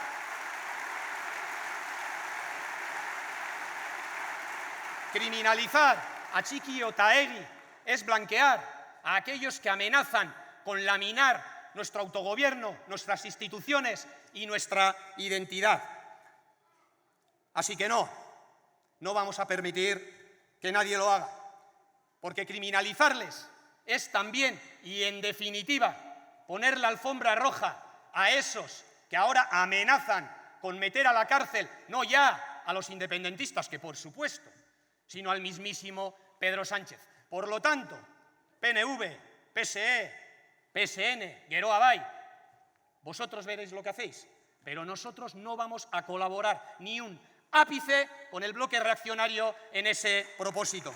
B: a Txiki eta egi es blanquear a aquellos que amenazan con laminar nuestro autogobierno, nuestras instituciones y nuestra identidad. Así que no vamos a permitir que nadie lo haga, porque criminalizarles es también y en definitiva poner la alfombra roja a esos que ahora amenazan con meter a la cárcel no ya a los independentistas, que por supuesto, sino al mismísimo Pedro Sánchez. Por lo tanto, PNV, PSE, PSN, Geroa bai, vosotros veréis lo que hacéis, pero nosotros no vamos a colaborar ni un ápice con el bloque reaccionario en ese propósito.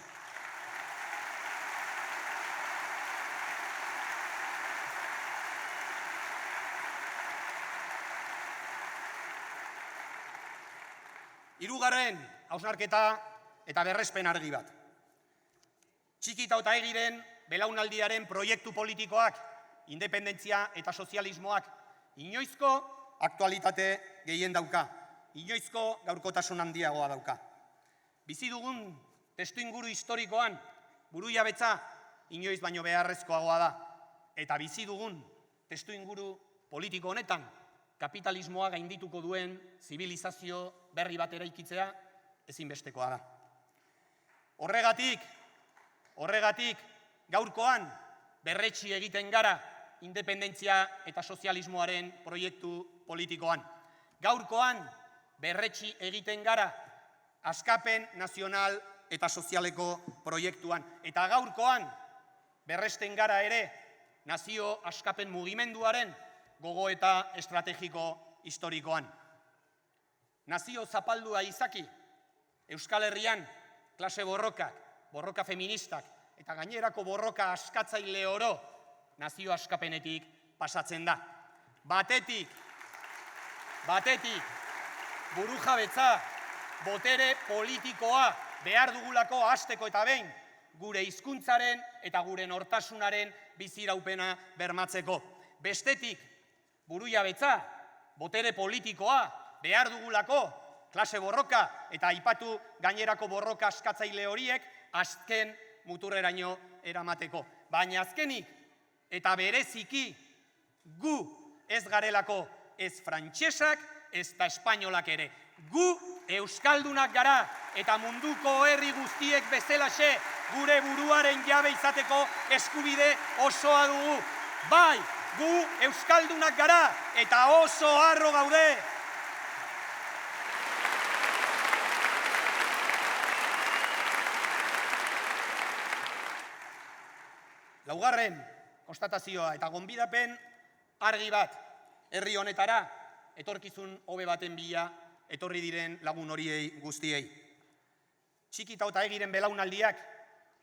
B: Hirugarren hausnarketa eta berrespen argi bat. Txikita eta egiren belaunaldiaren proiektu politikoak, independentzia eta sozialismoak, inoizko aktualitate gehien dauka, inoizko gaurkotasun handiagoa dauka. Bizi dugun testuinguru historikoan, burujabetza inoiz baino beharrezkoagoa da, eta bizi dugun testuinguru politiko honetan, kapitalismoa gaindituko duen zibilizazio berri bat eraikitzea ezinbestekoa da. Horregatik, gaurkoan berretsi egiten gara independentzia eta sozialismoaren proiektu politikoan. Gaurkoan berretsi egiten gara askapen nazional eta sozialeko proiektuan. Eta gaurkoan berresten gara ere nazio askapen mugimenduaren gogoeta estrategiko historikoan. Nazio zapaldua izaki, Euskal Herrian klase borrokak, borroka feministak eta gainerako borroka askatzaile oro nazio askapenetik pasatzen da. Batetik, burujabetza, botere politikoa behar dugulako hasteko eta behin gure hizkuntzaren eta gure nortasunaren biziraupena bermatzeko. Bestetik, burujabetza, botere politikoa behar dugulako klase borroka eta aipatu gainerako borroka askatzaile horiek azken muturreraino eramateko. Baina azkenik eta bereziki gu ez garelako ez frantsesak ez da espainolak ere. Gu euskaldunak gara eta munduko herri guztiek bezalaxe gure buruaren jabe izateko eskubide osoa dugu. Bai, gu euskaldunak gara eta oso harro gaude. Laugarren konstatazioa eta gonbidapen argi bat herri honetara etorkizun hobe baten bila etorri diren lagun horiei guztiei. Txikita eta egiren belaunaldiak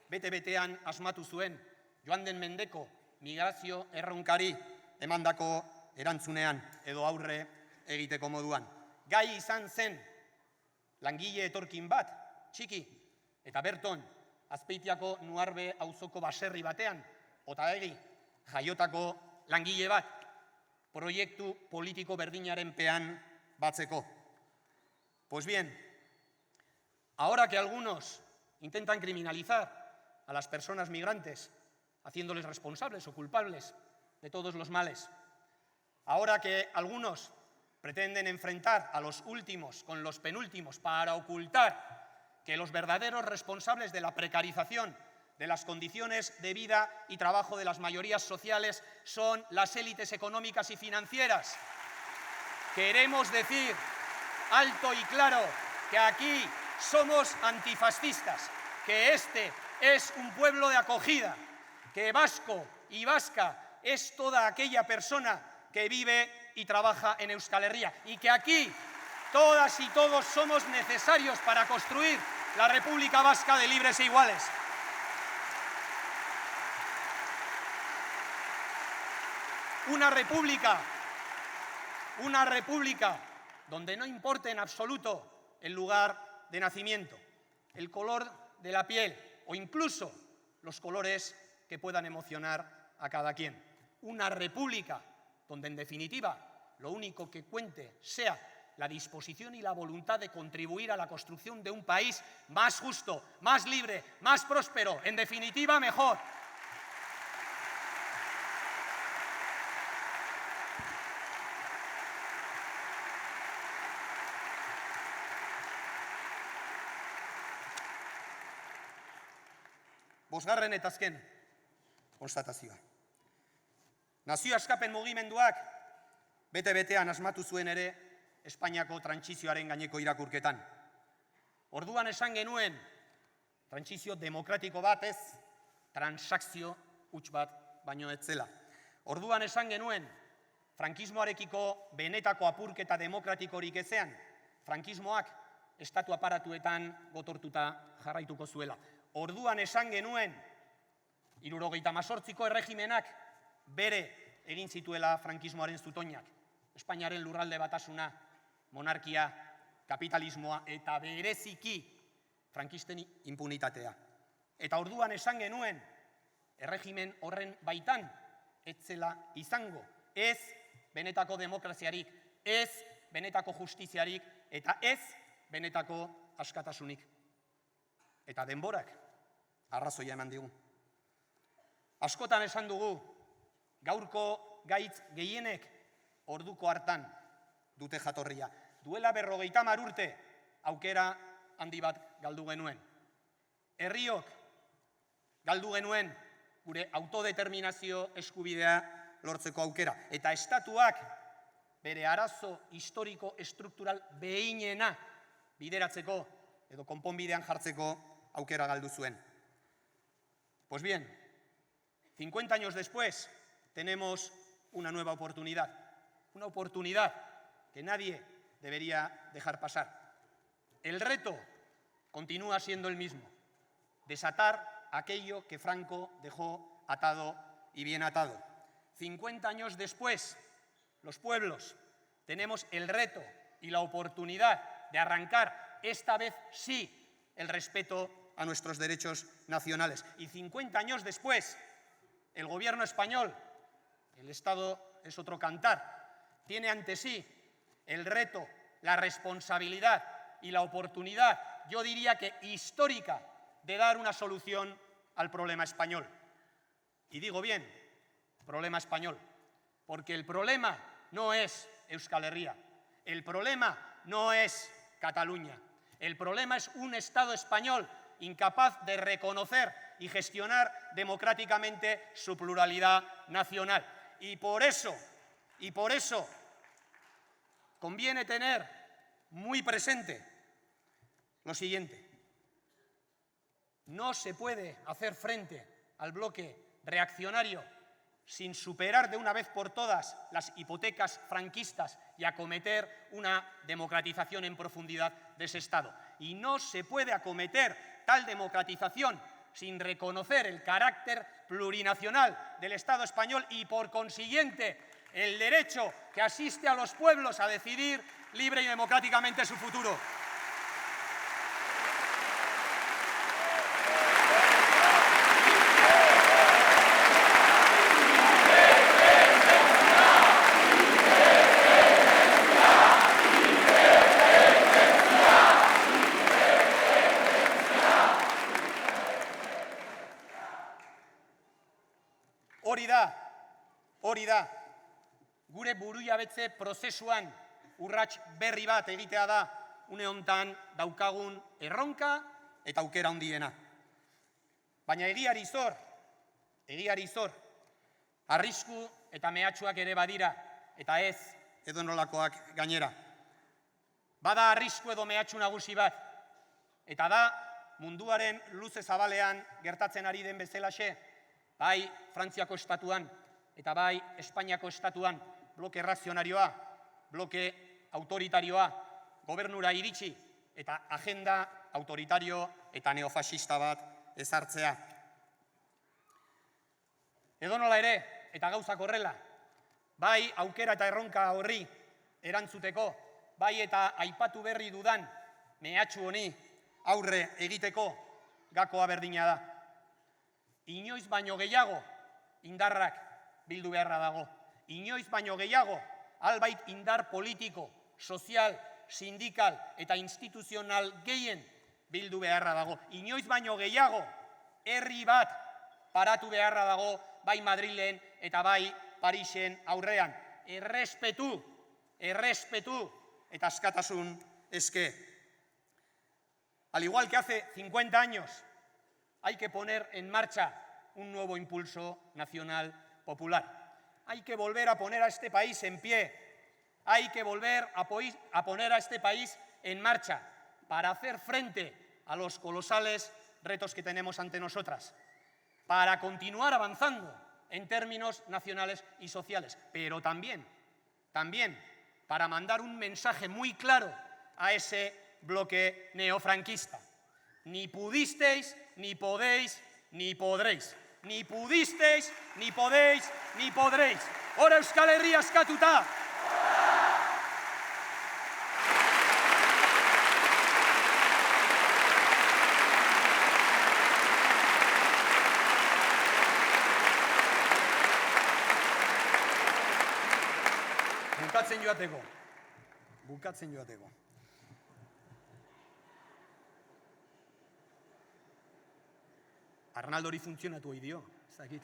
B: bete-betean asmatu zuen joan den mendeko migrazio erronkari emandako erantzunean edo aurre egiteko moduan. Gai izan zen langile etorkin bat, txiki, eta berton Azpeitiako Nuarbe auzoko baserri batean, Otaegi jaiotako langile bat, proiektu politiko berdinaren pean batzeko. Pues bien, ahora que algunos intentan criminalizar a las personas migrantes, haciéndoles responsables o culpables de todos los males, ahora que algunos pretenden enfrentar a los últimos con los penúltimos para ocultar que los verdaderos responsables de la precarización de las condiciones de vida y trabajo de las mayorías sociales son las élites económicas y financieras. Queremos decir alto y claro que aquí somos antifascistas, que este es un pueblo de acogida, que vasco y vasca es toda aquella persona que vive y trabaja en Euskal Herria y que aquí todas y todos somos necesarios para construir la República Vasca de libres e iguales. Una república donde no importe en absoluto el lugar de nacimiento, el color de la piel o incluso los colores que puedan emocionar a cada quien. Una república donde en definitiva lo único que cuente sea la disposición y la voluntad de contribuir a la construcción de un país más justo, más libre, más próspero, en definitiva mejor. Bosgarren eta azken konstatazioa. Nazio askapen mugimenduak bete-betean asmatu zuen ere Espainiako trantsizioaren gaineko irakurketan. Orduan esan genuen trantsizio demokratiko bat ez, transakzio huts bat baino ez zela. Orduan esan genuen frankismoarekiko benetako apurketa demokratikorik ezean, frankismoak estatu aparatuetan gotortuta jarraituko zuela. Orduan esan genuen 78ko erregimenak bere egin zituela frankismoaren zutoinak. Espainiaren lurralde batasuna, monarkia kapitalismoa eta bereziki frankisten impunitatea. Eta orduan esan genuen, erregimen horren baitan, ez zela izango, ez benetako demokraziarik, ez benetako justiziarik, eta ez benetako askatasunik. Eta denborak arrazoia eman digu. Askotan esan dugu, gaurko gaitz gehienek orduko hartan dute jatorria. Duela 50 urte aukera handi bat galdu genuen. Herriok galdu genuen gure autodeterminazio eskubidea lortzeko aukera. Eta estatuak bere arazo historiko estruktural behinena bideratzeko edo konponbidean jartzeko aukera galdu zuen. Pues bien, 50 años después tenemos una nueva oportunidad. Una oportunidad que nadie debería dejar pasar. El reto continúa siendo el mismo. Desatar aquello que Franco dejó atado y bien atado. 50 años después, los pueblos tenemos el reto y la oportunidad de arrancar, esta vez sí, el respeto a nuestros derechos nacionales. Y 50 años después, el gobierno español, el Estado es otro cantar, tiene ante sí el reto, la responsabilidad y la oportunidad, yo diría que histórica, de dar una solución al problema español. Y digo bien, problema español, porque el problema no es Euskal Herria, el problema no es Cataluña, el problema es un Estado español incapaz de reconocer y gestionar democráticamente su pluralidad nacional. Y por eso conviene tener muy presente lo siguiente. No se puede hacer frente al bloque reaccionario sin superar de una vez por todas las hipotecas franquistas y acometer una democratización en profundidad de ese Estado. Y no se puede acometer tal democratización sin reconocer el carácter plurinacional del Estado español y, por consiguiente, el derecho que asiste a los pueblos a decidir libre y democráticamente su futuro. Hori da, gure burujabetze prozesuan urrats berri bat egitea da une hontan daukagun erronka eta aukera handiena. Baina egiari zor, arrisku eta mehatxuak ere badira, eta ez edonolakoak gainera. Bada arrisku edo mehatxu nagusi bat, eta da munduaren luze zabalean gertatzen ari den bezalaxe, bai Frantziako estatuan eta bai Espainiako estatuan bloke razionarioa, bloke autoritarioa, gobernura iritsi eta agenda autoritario eta neofasista bat ezartzea. Edonola ere, eta gauzak horrela, bai aukera eta erronka horri erantzuteko, bai eta aipatu berri dudan mehatxu honi aurre egiteko gakoa berdina da. Inoiz baino gehiago indarrak bildu beharra dago. Inoiz baino gehiago albait indar politiko, sozial, sindikal eta instituzional gehien bildu beharra dago. Inoiz baino gehiago herri bat paratu beharra dago bai Madrilen eta bai Parisen aurrean. Errespetu eta askatasun eske. Al igual que hace 50 años, hay que poner en marcha un nuevo impulso nacional popular. Hay que volver a poner a este país en pie. Hay que volver a poner a este país en marcha para hacer frente a los colosales retos que tenemos ante nosotras, para continuar avanzando en términos nacionales y sociales, pero también para mandar un mensaje muy claro a ese bloque neofranquista. Ni pudisteis, ni podéis, ni podréis. Ni pudisteis, ni podéis, ni podréis. Hora Euskal Herria eskatuta! bukatzen joateko. Arnaldori funtzionatu hori dio, ez dakit.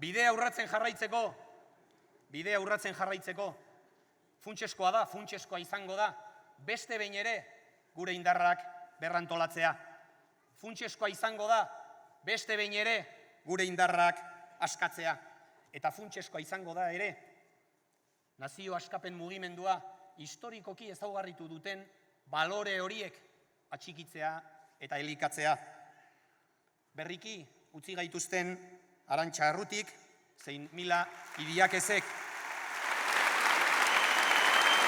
B: Bidea urratzen jarraitzeko, funtseskoa izango da, beste behin ere gure indarrak berrantolatzea. Funtseskoa izango da, beste behin ere gure indarrak askatzea. Eta funtseskoa izango da ere, nazio askapen mugimendua historikoki ezaugarritu duten balore horiek atxikitzea eta elikatzea. Berriki utzi gaituzten Arantxa Arrutik, zein Mila Idiakezek.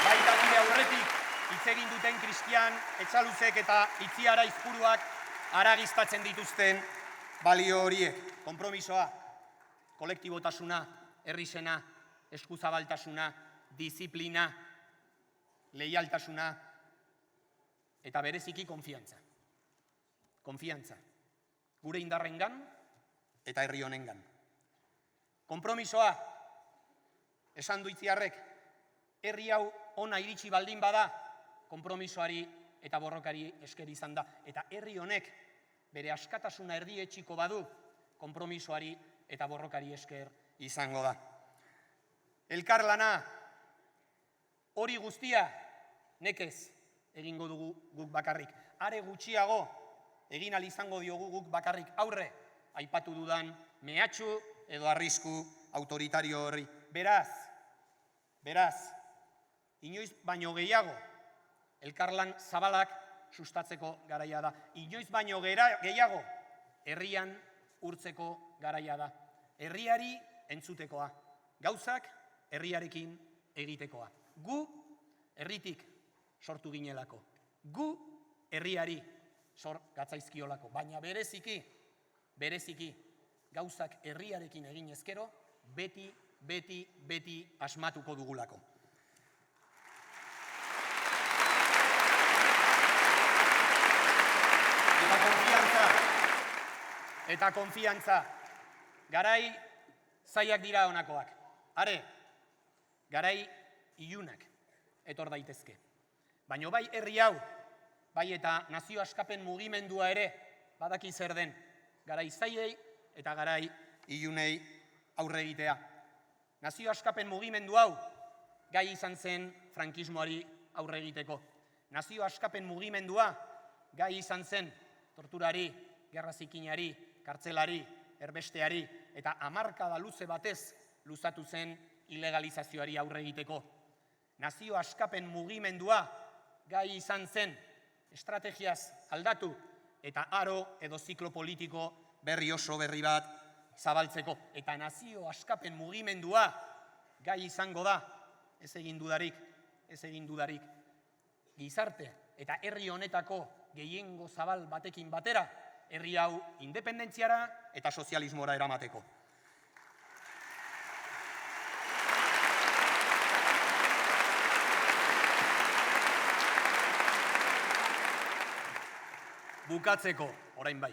B: Baita gure aurretik hitz egin duten Kristian Etxaluzek eta Itziara Izpuruak aragiztatzen dituzten balio horiek. Konpromisoa, kolektibotasuna, herrisena, eskuzabaltasuna, disiplina, leialtasuna, eta bereziki konfiantza. Konfiantza. Gure indarrengan eta herri honengan. Konpromisoa, esan du Itziarrek, herri hau ona iritsi baldin bada, konpromisoari eta borrokari esker izan da. Eta herri honek bere askatasuna erdietsiko badu, konpromisoari eta borrokari esker izango da. Elkarlana, hori guztia, nekez egingo dugu guk bakarrik. Are gutxiago, egin ahal izango diogu guk bakarrik aurre, aipatu dudan mehatxu edo arrisku autoritario horri. Beraz, inoiz baino gehiago, elkarlan zabalak sustatzeko garaia da. Inoiz baino gehiago, herrian urtzeko garaia da. Herriari entzutekoa. Gauzak herriarekin egitekoa. Gu herritik sortu ginelako. Gu herriari sor gatzaizkiolako. Baina bereziki, gauzak herriarekin egin ezkero, beti asmatuko dugulako. Eta konfiantza. Garai zailak dira honakoak. Are, garai ilunak etor daitezke. Baina bai herri hau, bai eta nazio askapen mugimendua ere, badaki zer den, garai zailei eta garai ilunei aurre egitea. Nazio askapen mugimendu hau, gai izan zen frankismoari aurre egiteko. Nazio askapen mugimendua, gai izan zen torturari, gerra zikinari, kartzelari, erbesteari, eta hamarkada luze batez luzatu zen ilegalizazioari aurre egiteko. Nazio askapen mugimendua gai izan zen estrategiaz aldatu eta aro edo ziklo politiko berri oso berri bat zabaltzeko. Eta nazio askapen mugimendua gai izango da, ez egin dudarik, gizarte eta herri honetako gehiengo zabal batekin batera, herri hau independentziara eta sozialismora eramateko. Bukatzeko, orain bai.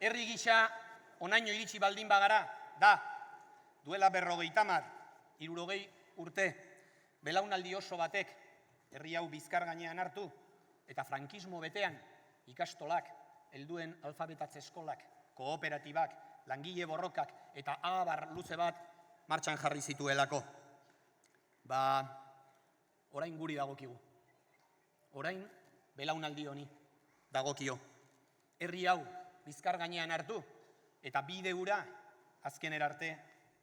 B: Herri gisa, onaino iritsi baldin bagara, da, duela 50, 60 urte, belaunaldi oso batek herri hau bizkar gainean hartu, eta frankismo betean ikastolak, helduen alfabetatze eskolak, kooperatibak, langile borrokak eta abar luze bat martxan jarri zituelako. Orain guri dagokigu. Orain belaunaldi honi dagokio. Herri hau bizkar gainean hartu eta bide hura azkenera arte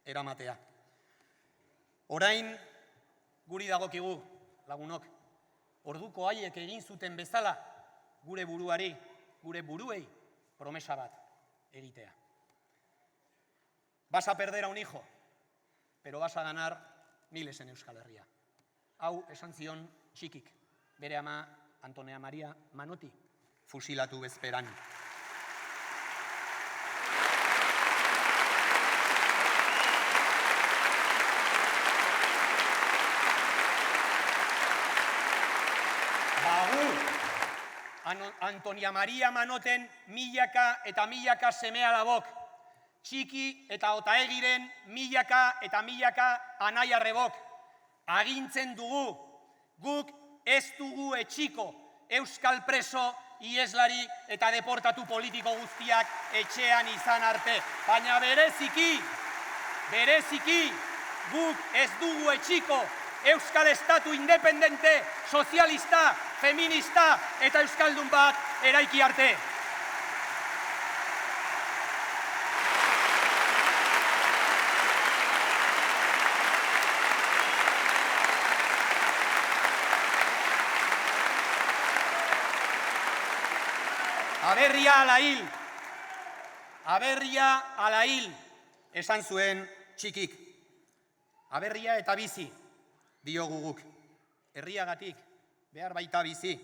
B: eramatea. Orain guri dagokigu, lagunok, orduko haiek egin zuten bezala gure buruei promesa bat egitea. Vas a perder a un hijo, pero vas a ganar miles en Euskal Herria. Hau esan zion txikik, bere ama Antonea Maria Manoti fusilatu bezperan. Antonia Maria Manoten milaka eta milaka seme-alabok, txiki eta otaegiren milaka eta milaka anai-arrebok. Agintzen dugu, guk ez dugu etxiko euskal preso, ieslari eta deportatu politiko guztiak etxean izan arte. Baina bereziki, guk ez dugu etxiko euskal estatu independente, sozialista, feminista eta euskaldun bat eraiki arte. Aberria ala hil, esan zuen txikik. Aberria eta bizi, diogu guk. Herriagatik, behar baita bizi,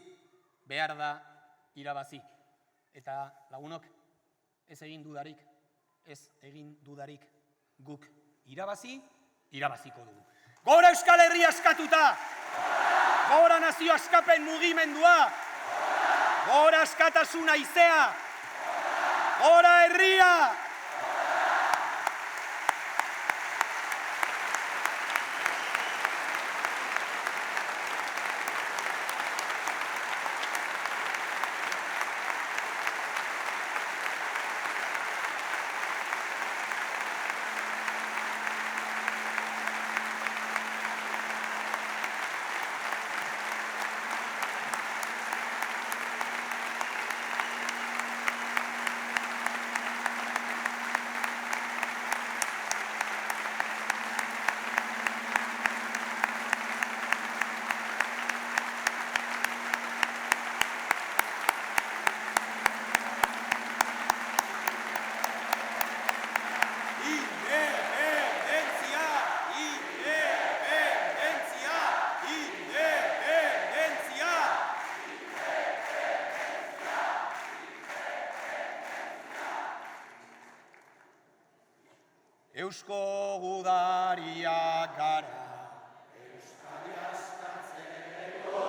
B: behar da irabazi. Eta lagunok, ez egin dudarik, guk irabaziko dugu. Gora Euskal Herria askatuta! Gora nazio askapen mugimendua! Gora askatasuna izea! Gora herria! Eusko gudariak gara. Euskadi askatzeko,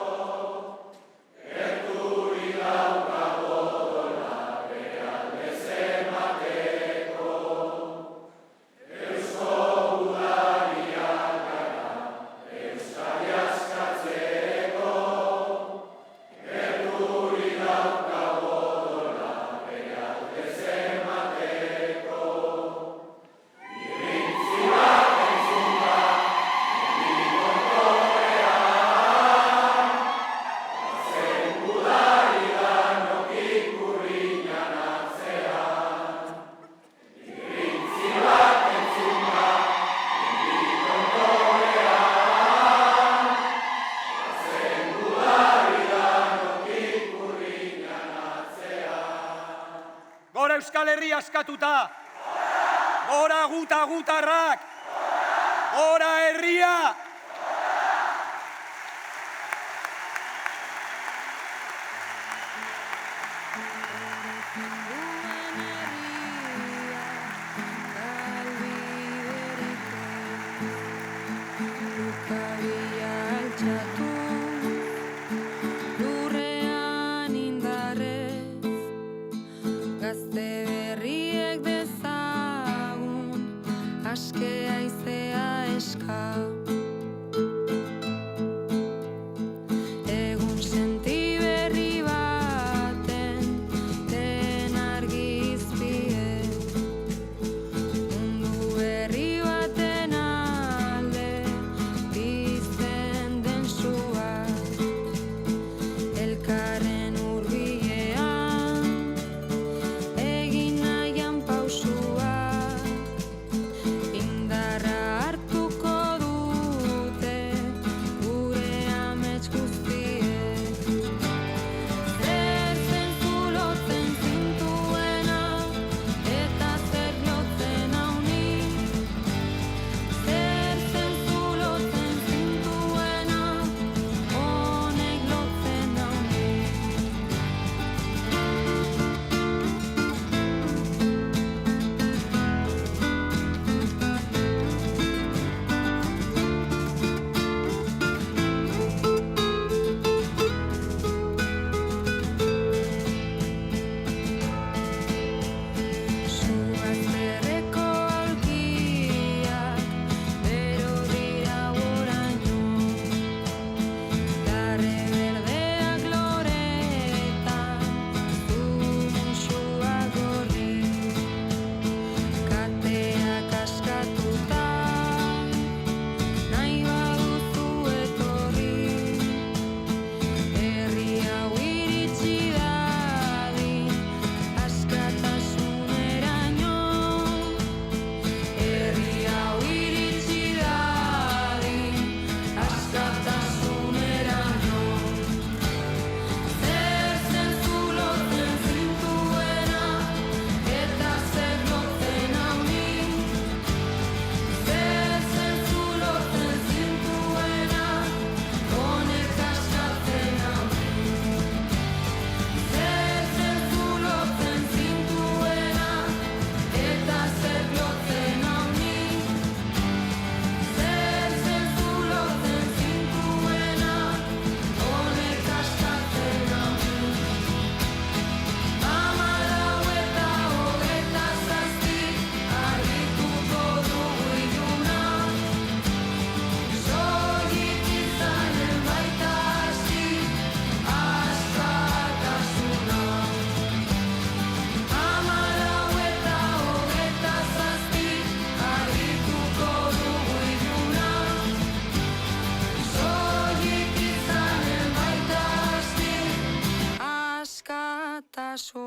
B: gerturi daukago dola, bealdez emateko. Eusko gudariak gara. Euskadi askatzeko, gerturi daukago dola, bealdez emateko. Gora Euskal Herria askatuta! Gora gutarrak! Gora herria!
L: Askea izea eska egun senti berri baten den argizpie mundu berri baten alde bizten den sua elkarren hurbilean egin nahian pausua baso